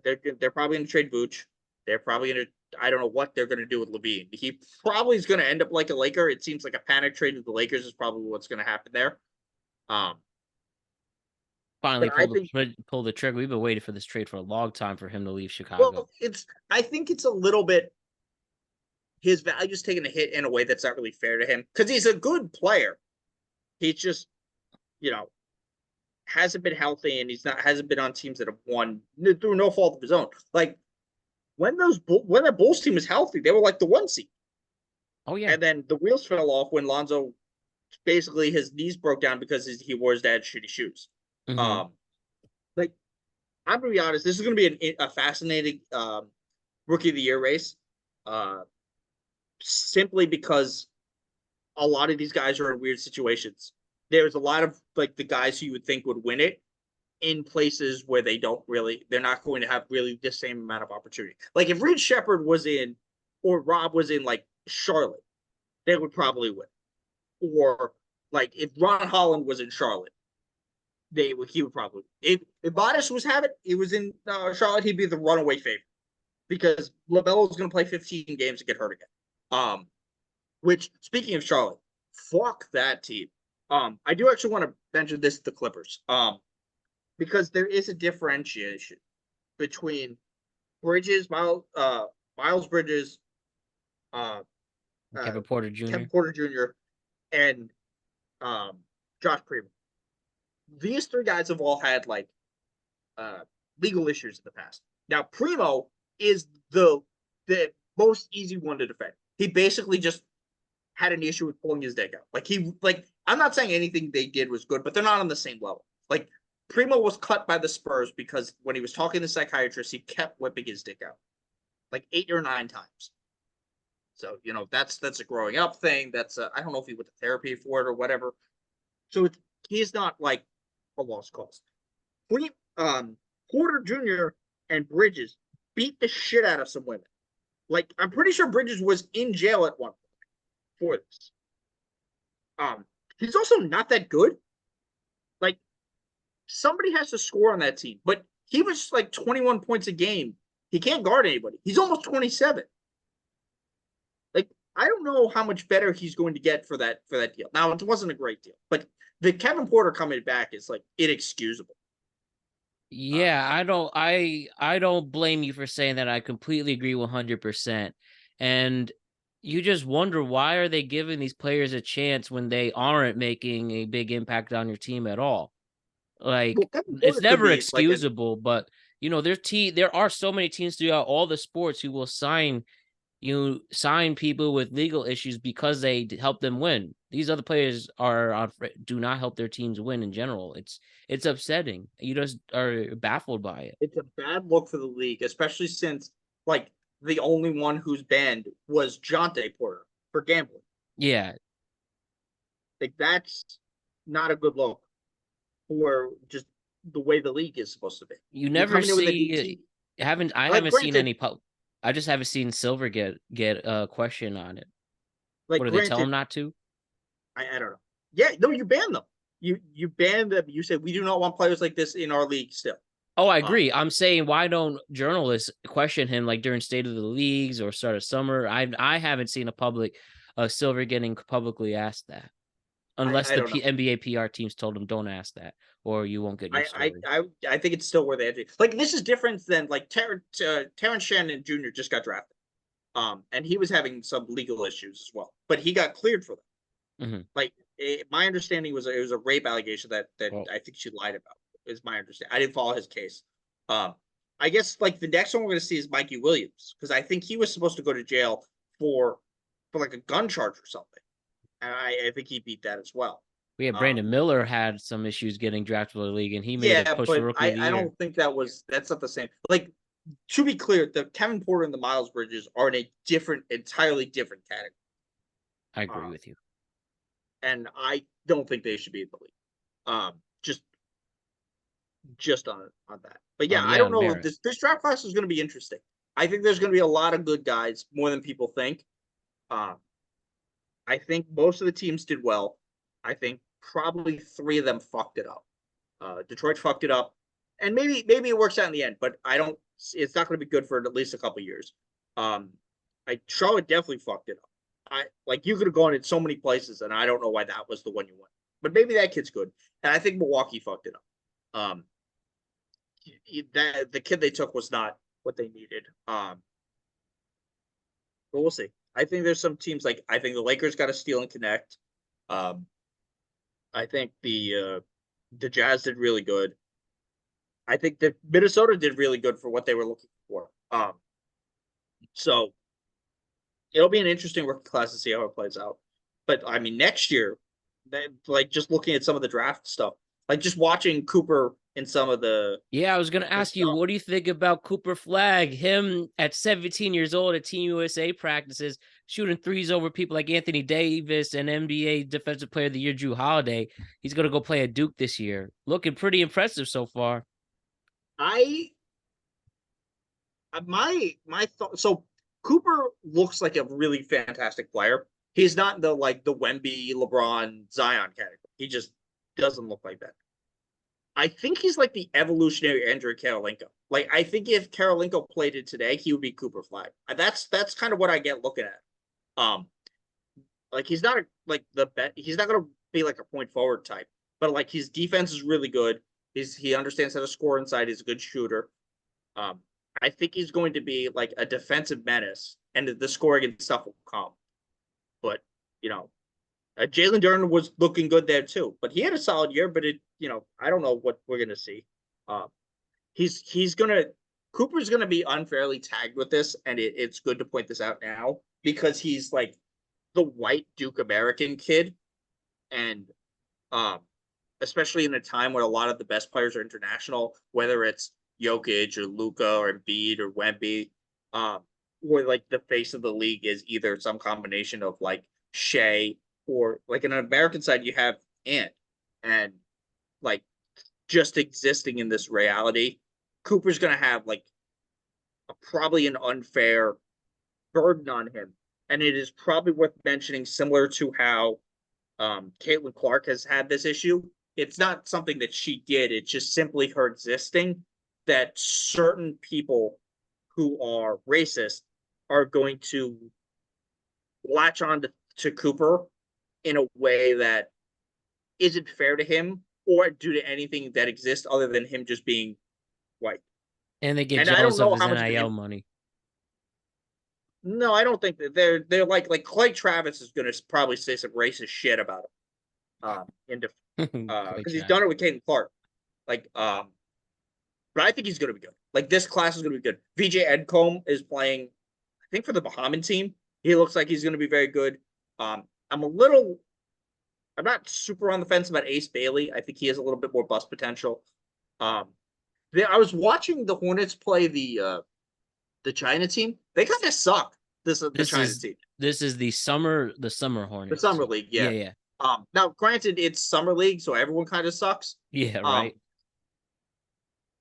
They're probably going to trade Vooch. They're probably going to. I don't know what they're going to do with Levine. He probably is going to end up like a Laker. It seems like a panic trade with the Lakers is probably what's going to happen there. Finally pull the trigger. We've been waiting for this trade for a long time for him to leave Chicago. Well, I think it's a little bit his value's taking a hit in a way that's not really fair to him because he's a good player. He's just, hasn't been healthy and hasn't been on teams that have won through no fault of his own. Like when that Bulls team was healthy, they were like the 1 seed. Oh yeah. And then the wheels fell off when Lonzo basically his knees broke down because he wore his dad's shitty shoes. Mm-hmm. Like I'm gonna be honest, this is gonna be a fascinating rookie of the year race. Simply because a lot of these guys are in weird situations. There's a lot of like the guys who you would think would win it in places where they're not going to have really the same amount of opportunity. Like if Reed Shepherd or Rob was in like Charlotte, they would probably win. Or like if Ron Holland was in Charlotte, he would probably. If Bodish was in Charlotte, he'd be the runaway favorite because LaMelo is going to play 15 games and get hurt again. Which speaking of Charlotte, fuck that team. I do actually want to mention this to the Clippers. Because there is a differentiation between Miles Bridges, Kevin Porter Jr., and Josh Primo. These three guys have all had like legal issues in the past. Now Primo is the most easy one to defend. He basically just had an issue with pulling his dick out. I'm not saying anything they did was good, but they're not on the same level. Like Primo was cut by the Spurs because when he was talking to psychiatrists, he kept whipping his dick out like 8 or 9 times. So, that's a growing up thing. I don't know if he went to therapy for it or whatever. So he's not like a lost cause. Porter Jr. and Bridges beat the shit out of some women. Like, I'm pretty sure Bridges was in jail at one point for this. He's also not that good. Like, somebody has to score on that team, but he was like 21 points a game. He can't guard anybody. He's almost 27. Like, I don't know how much better he's going to get for that deal. Now, it wasn't a great deal, but the Kevin Porter coming back is like inexcusable. Yeah, I don't blame you for saying that. I completely agree 100%. And you just wonder, why are they giving these players a chance when they aren't making a big impact on your team at all? Like, it's never excusable, but there are so many teams throughout all the sports who will sign people with legal issues because they help them win. These other players do not help their teams win in general. It's upsetting. You just are baffled by it. It's a bad look for the league, especially since like the only one who's banned was Jonte Porter for gambling. Yeah. Like that's not a good look for just the way the league is supposed to be. You never see I haven't seen any I just haven't seen Silver get a question on it. Like, what do they tell him not to? I don't know. Yeah, no, you ban them. You ban them. You said we do not want players like this in our league still. Oh, I agree. I'm saying, why don't journalists question him like during State of the Leagues or Start of Summer? I haven't seen a Silver getting publicly asked that, unless the NBA PR teams told him don't ask that or you won't get your story. I think it's still where they had to. Like, this is different than like Terrence Shannon Jr. just got drafted, and he was having some legal issues as well, but he got cleared for them. Mm-hmm. Like, my understanding was it was a rape allegation that I think she lied about. Is my understanding. I didn't follow his case, I guess like the next one we're going to see is Mikey Williams, because I think he was supposed to go to jail for like a gun charge or something, and I think he beat that as well. Yeah, Brandon Miller had some issues getting drafted to the league, and he made a Yeah, push for but rookie of the I year. don't think that's not the same. Like, to be clear, the Kevin Porter and the Miles Bridges are in a entirely different category. I agree with you. And I don't think they should be in the league. Just on that. But yeah, I don't know. This draft class is going to be interesting. I think there's going to be a lot of good guys, more than people think. I think most of the teams did well. I think probably 3 of them fucked it up. Detroit fucked it up, and maybe it works out in the end. But I don't. It's not going to be good for at least a couple years. Charlotte definitely fucked it up. You could have gone in so many places, and I don't know why that was the one you went. But maybe that kid's good, and I think Milwaukee fucked it up. The kid they took was not what they needed. But we'll see. I think there's some teams I think the Lakers got to steal and connect. I think the Jazz did really good. I think that Minnesota did really good for what they were looking for. So it'll be an interesting rookie class to see how it plays out. But I mean, next year, just looking at some of the draft stuff, just watching Cooper in some of the. Yeah, I was going to ask you, what do you think about Cooper Flagg? Him at 17 years old at Team USA practices, shooting threes over people like Anthony Davis and NBA Defensive Player of the Year Jrue Holiday. He's going to go play at Duke this year. Looking pretty impressive so far. So Cooper looks like a really fantastic player. He's not the Wemby, LeBron, Zion category. He just doesn't look like that. I think he's like the evolutionary Andrew Karolinko. I think if Karolinko played it today, he would be Cooper Flagg. That's kind of what I get looking at. He's not he's not going to be like a point forward type, but his defense is really good. He understands how to score inside. He's a good shooter. I think he's going to be like a defensive menace, and the scoring and stuff will come. But Jalen Duren was looking good there too, but he had a solid year. But I don't know what we're gonna see. Cooper's gonna be unfairly tagged with this, and it's good to point this out now because he's like the white Duke American kid, and especially in a time where a lot of the best players are international, whether it's Jokic or Luka or Embiid or Wemby, where the face of the league is either some combination of Shea or in an American side you have Ant, and just existing in this reality, Cooper's gonna have probably an unfair burden on him, and it is probably worth mentioning, similar to how Caitlin Clark has had this issue. It's not something that she did; it's just simply her existing. That certain people who are racist are going to latch on to Cooper in a way that isn't fair to him or due to anything that exists other than him just being white. And they get jealous of his NIL money. No, I don't think that they're like Clay Travis is going to probably say some racist shit about him, because he's done it with Caitlin Clark. But I think he's going to be good. This class is going to be good. VJ Edcombe is playing, I think, for the Bahamian team. He looks like he's going to be very good. I'm not super on the fence about Ace Bailey. I think he has a little bit more bust potential. I was watching the Hornets play the China team. They kind of suck. The China team. This is the summer Hornets. The summer league, yeah. Yeah. Now, granted, it's summer league, so everyone kind of sucks. Yeah, right.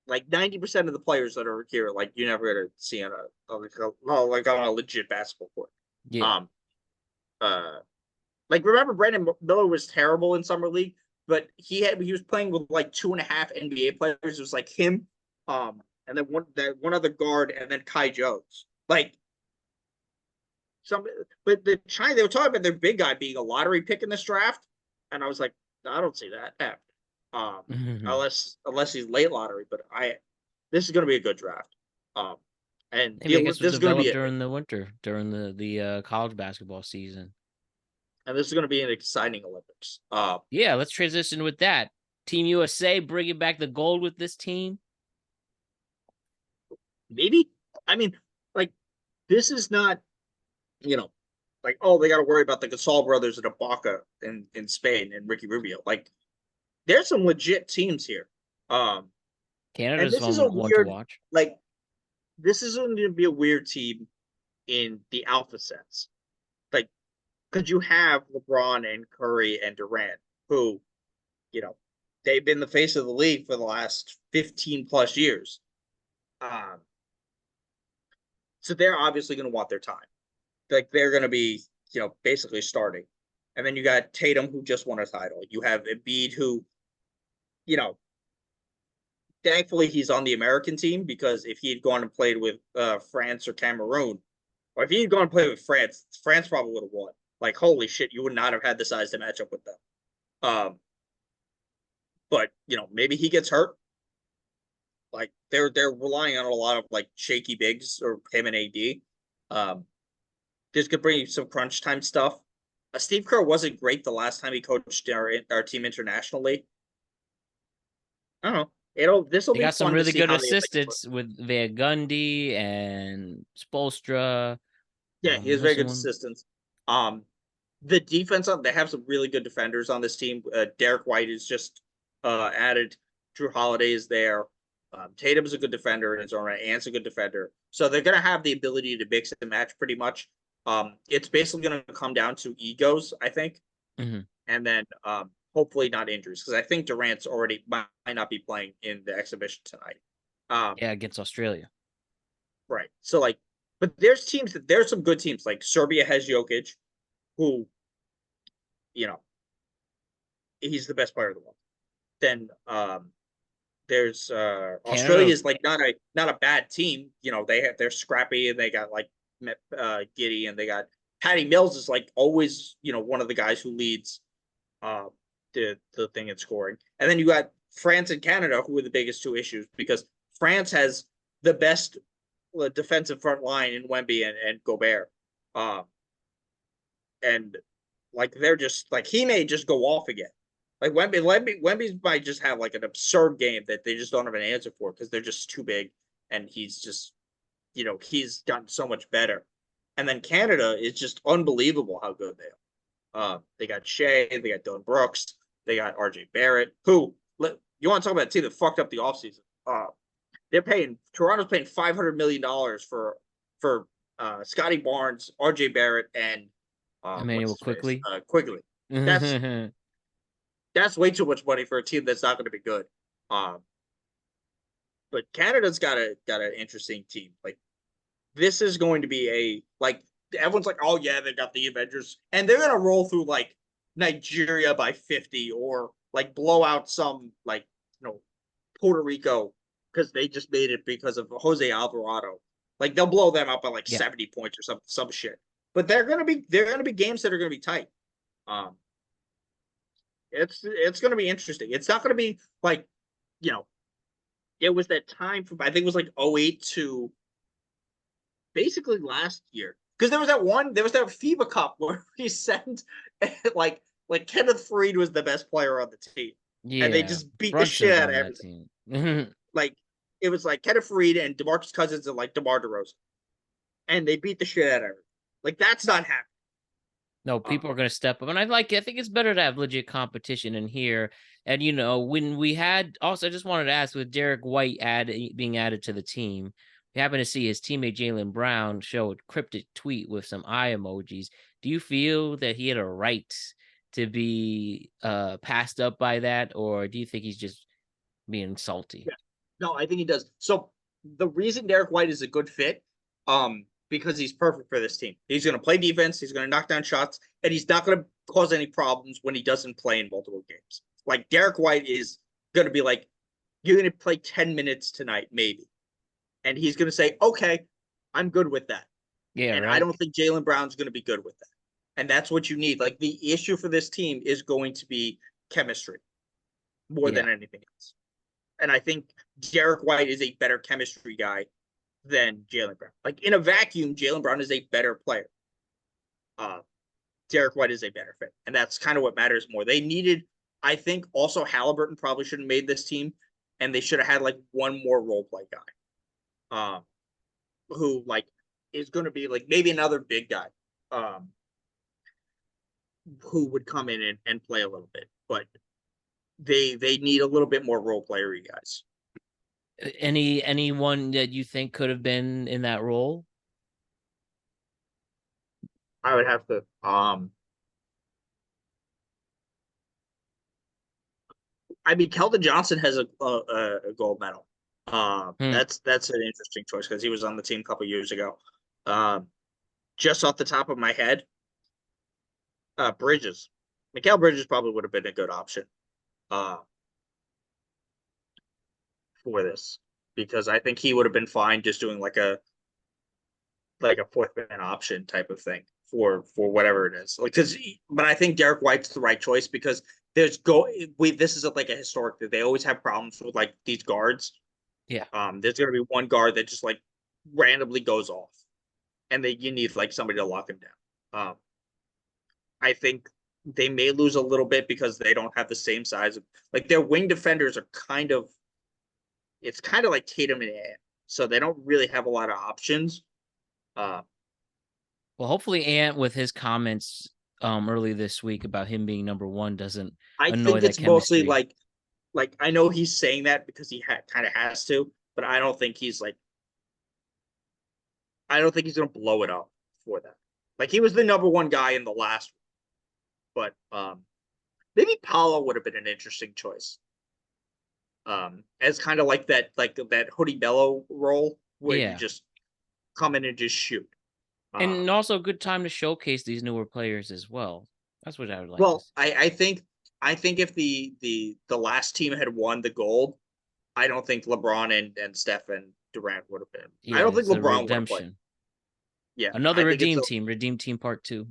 90% of the players that are here, you're never gonna see on a legit basketball court. Yeah. Remember Brandon Miller was terrible in summer league, but he was playing with 2.5 NBA players. It was him, and then one other guard, and then Kai Jones. But the China, they were talking about their big guy being a lottery pick in this draft, and I was like, no, I don't see that happen. Unless he's late lottery, but this is going to be a good draft. And I guess this is going to be during the winter, during the college basketball season, and this is going to be an exciting Olympics. Yeah, let's transition with that. Team USA bringing back the gold with this team. maybe. I mean, like this is not, like, oh, they got to worry about the Gasol brothers and Ibaka in Spain and Ricky Rubio. Like, there's some legit teams here. Um, and Canada's this is a one to weird, watch. like, this is going to be a weird team in the alpha sense. Like, because you have LeBron and Curry and Durant, who, you know, they've been the face of the league for the last 15 plus years. Um, so they're obviously going to want their time. Like, they're going to be, basically starting. And then you got Tatum, who just won a title. You have Embiid, who, you know, thankfully he's on the American team, because if he had gone and played with France or Cameroon, or if he had gone and played with France, France probably would have won. Like, holy shit, you would not have had the size to match up with them. But maybe he gets hurt. Like, they're relying on a lot of like shaky bigs, or him and AD. This could bring you some crunch time stuff. Steve Kerr wasn't great the last time he coached our team internationally. I don't know. This will They be got some fun to really see good how they assistants with Van Gundy and Spoelstra. Yeah, he has very good assistants. Um, the defense they have some really good defenders on this team. Derek White is just added. Drew Holiday is there. Tatum is a good defender in his own right. Ant's a good defender. So they're going to have the ability to mix and match pretty much. It's basically going to come down to egos, I think, and then hopefully not injuries, because I think Durant's already might not be playing in the exhibition tonight. Yeah, against Australia. Right. So like, but there's some good teams. Like Serbia has Jokic, who, he's the best player in the world. Then there's Australia Canada. is like not a bad team. They're scrappy, and they got like Giddy, and they got Patty Mills is like always, one of the guys who leads the thing in scoring. And then you got France and Canada, who are the biggest two issues, because France has the best defensive front line in Wemby and Gobert. And like, they're just like, he may just go off again. Like Wemby might just have like an absurd game that they just don't have an answer for, because they're just too big, and he's just, he's gotten so much better. And then Canada is just unbelievable how good they are. They got Shea, they got Dylan Brooks, they got RJ Barrett, who, you want to talk about a team that fucked up the offseason. Toronto's paying $500 million for Scotty Barnes, RJ Barrett, and what's Emmanuel his face? Quickly. Quigley. That's that's way too much money for a team that's not going to be good. But Canada's got an interesting team. Like, this is going to be everyone's like, oh yeah, they got the Avengers, and they're gonna roll through like Nigeria by 50, or like blow out some like Puerto Rico, because they just made it because of Jose Alvarado. Like, they'll blow them up by like 70 points or some shit. But they're gonna be games that are gonna be tight. It's gonna be interesting. It's not gonna be like, it was that time from, I think it was like 08 to basically last year. Because there was that FIBA Cup where he sent like Kenneth Faried was the best player on the team. Yeah, and they just beat Brunson's the shit out on of that everything. team. Like, it was like Kenneth Faried and DeMarcus Cousins and like DeMar DeRozan, and they beat the shit out of everything. Like, that's not happening. No, people are going to step up. And I think it's better to have legit competition in here. And, when we had, also, I just wanted to ask, with Derek White being added to the team, we happen to see his teammate Jaylen Brown show a cryptic tweet with some eye emojis. Do you feel that he had a right to be passed up by that? Or do you think he's just being salty? Yeah. No, I think he does. So the reason Derek White is a good fit, because he's perfect for this team. He's going to play defense. He's going to knock down shots, and he's not going to cause any problems when he doesn't play in multiple games. Like, Derek White is going to be like, you're going to play 10 minutes tonight, maybe. And he's going to say, okay, I'm good with that. Yeah, and right? I don't think Jaylen Brown's going to be good with that. And that's what you need. Like, the issue for this team is going to be chemistry more than anything else. And I think Derek White is a better chemistry guy than Jaylen Brown. Like, in a vacuum, Jaylen Brown is a better player. Derek White is a better fit. And that's kind of what matters more. They needed, I think, also Halliburton probably should have made this team, and they should have had like one more role play guy. who like is going to be like maybe another big guy, who would come in and play a little bit, but they need a little bit more role player guys. Anyone that you think could have been in that role? I would have to. I mean, Keldon Johnson has a gold medal. That's an interesting choice because he was on the team a couple years ago. Just off the top of my head, Bridges, Mikal Bridges probably would have been a good option for this because I think he would have been fine just doing like a fourth man option type of thing for whatever it is. Like, but I think Derek White's the right choice because this is like a historic that they always have problems with like these guards. Yeah. There's gonna be one guard that just like randomly goes off, and you need like somebody to lock him down. I think they may lose a little bit because they don't have the same size of like their wing defenders are it's kind of like Tatum and Ant, so they don't really have a lot of options. Well, hopefully Ant with his comments early this week about him being number one doesn't annoy that chemistry. Mostly like I know he's saying that because he kind of has to, but I don't think he's going to blow it up for that. Like he was the number one guy in the last one, but maybe Paolo would have been an interesting choice. As kind of like that Hoodie Bello role where you just come in and just shoot. And also a good time to showcase these newer players as well. That's what I would like. Well, I think if the last team had won the gold, I don't think LeBron and Steph and Durant would have been. Yeah, I don't think LeBron would have played. Yeah, another redeem team part 2.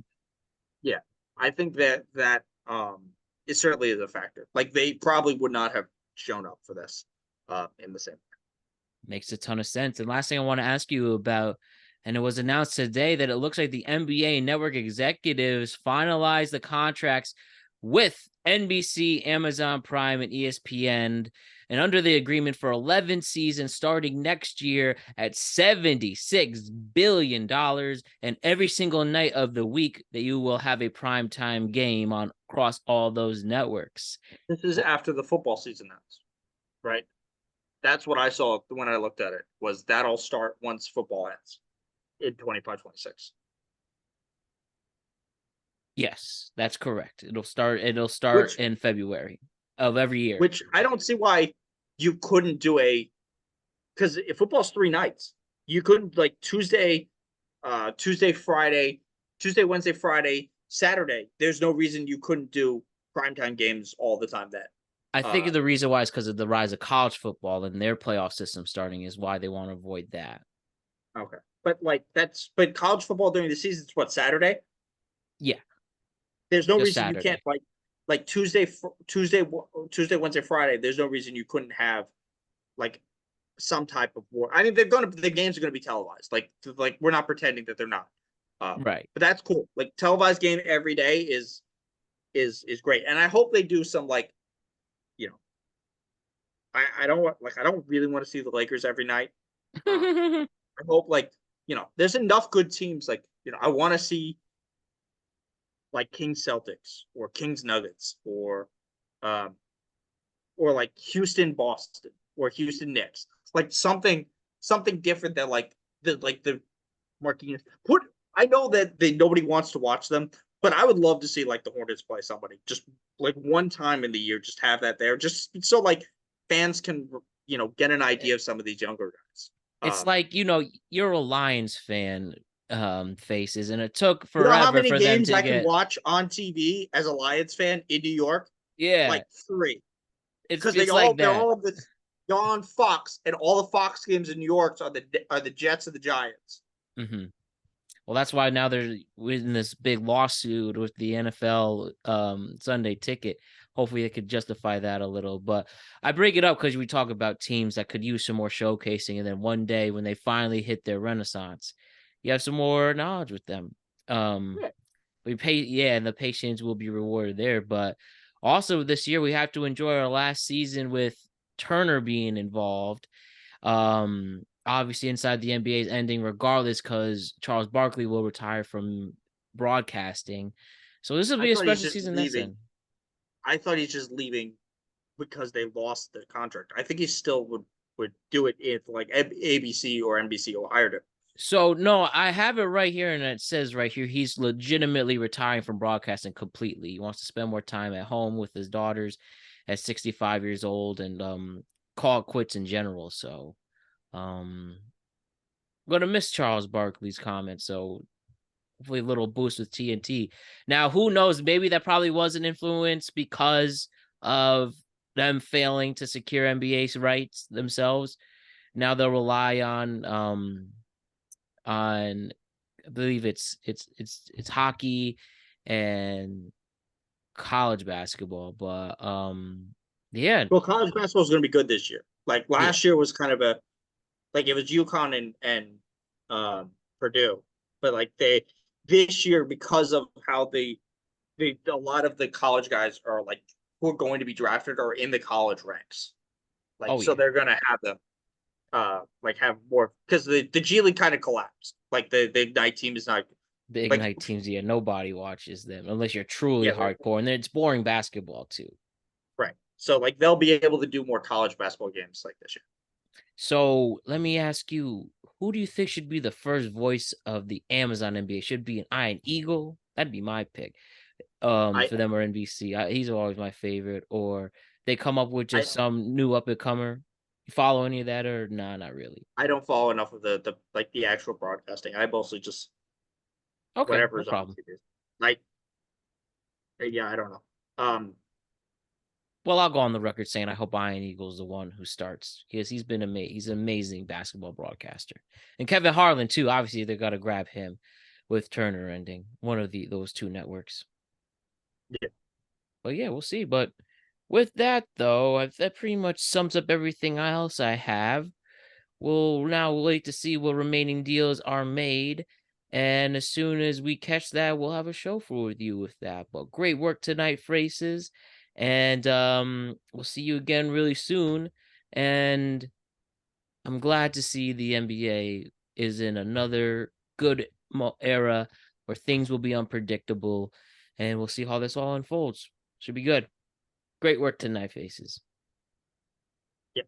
Yeah, I think that it certainly is a factor. Like they probably would not have shown up for this in the same way. Makes a ton of sense. And last thing I want to ask you about, and it was announced today that it looks like the NBA network executives finalized the contracts with NBC, Amazon Prime, and ESPN, and under the agreement for 11 seasons starting next year at $76 billion, and every single night of the week that you will have a primetime game on across all those networks. This is after the football season ends, right? That's what I saw when I looked at it, was that'll start once football ends in 25-26. Yes, that's correct. It'll start in February of every year. Which I don't see why you couldn't do because if football's 3 nights, you couldn't like Tuesday, Friday, Tuesday, Wednesday, Friday, Saturday. There's no reason you couldn't do primetime games all the time then. I think the reason why is because of the rise of college football and their playoff system starting is why they want to avoid that. Okay. But but college football during the season is what, Saturday? Yeah. There's no reason Saturday. You can't like Tuesday, Wednesday, Friday. There's no reason you couldn't have like some type of war. I mean, the games are going to be televised. Like we're not pretending that they're not. Right. But that's cool. Like televised game every day is great. And I hope they do some like, I don't really want to see the Lakers every night. I hope there's enough good teams. I want to see like Kings Celtics or Kings Nuggets or like Houston Boston or Houston Knicks. Like something different that the Marquinhos put. I know that nobody wants to watch them, but I would love to see like the Hornets play somebody just like one time in the year. Just have that there, just so like fans can get an idea of some of these younger guys. It's like you're a Lions fan, faces, and it took forever how many for games them to I can watch on TV as a Lions fan in New York? Yeah, like 3. Because they're all on Fox, and all the Fox games in New York are the Jets and the Giants. Mm-hmm. Well, that's why now they're in this big lawsuit with the NFL Sunday Ticket. Hopefully they could justify that a little. But I bring it up because we talk about teams that could use some more showcasing. And then one day when they finally hit their renaissance, you have some more knowledge with them. And the patience will be rewarded there. But also this year we have to enjoy our last season with Turner being involved. obviously inside the NBA is ending regardless because Charles Barkley will retire from broadcasting. So this will I be a thought he's special just season that's leaving. in. I thought he's just leaving because they lost the contract. I think he still would do it if like ABC or NBC hired him. So no, I have it right here, and it says right here he's legitimately retiring from broadcasting completely. He wants to spend more time at home with his daughters at 65 years old and call it quits in general. So I'm gonna miss Charles Barkley's comment. So hopefully a little boost with TNT. Now, who knows? Maybe that probably was an influence because of them failing to secure NBA rights themselves. Now they'll rely on I believe it's hockey and college basketball, but yeah, Well, college basketball is going to be good this year. Like yeah. last year was kind of a like it was UConn and Purdue, but like they this year because of how the a lot of the college guys are like who are going to be drafted are in the college ranks. Like Oh so yeah. they're gonna have them like have more because the G League kind of collapsed. Like the Ignite team is not The like Ignite teams, yeah, nobody watches them unless you're truly yeah, hardcore, and then it's boring basketball too. right. So like they'll be able to do more college basketball games like this year. So let me ask you, who do you think should be the first voice of the Amazon NBA? Should be an Iron Eagle? That'd be my pick. I For them or NBC. He's always my favorite. Or they come up with I just some new up and comer. You follow any of that or nah, not really? I don't follow enough of the like the actual broadcasting. I mostly just Okay, no whatever's on problem. TV. Like yeah, I don't know. Well, I'll go on the record saying I hope Iron Eagle's the one who starts because he's been amazing. He's an amazing basketball broadcaster, and Kevin Harlan too. Obviously, they got to grab him with Turner ending one of those two networks. Yeah. But yeah, we'll see. But with that though, that pretty much sums up everything else I have. We'll now wait to see what remaining deals are made. And as soon as we catch that, we'll have a show for you with that. But great work tonight, Phrases. And we'll see you again really soon. And I'm glad to see the NBA is in another good era where things will be unpredictable. And we'll see how this all unfolds. Should be good. Great work tonight, Faces. Yeah.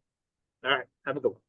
All right. Have a good one.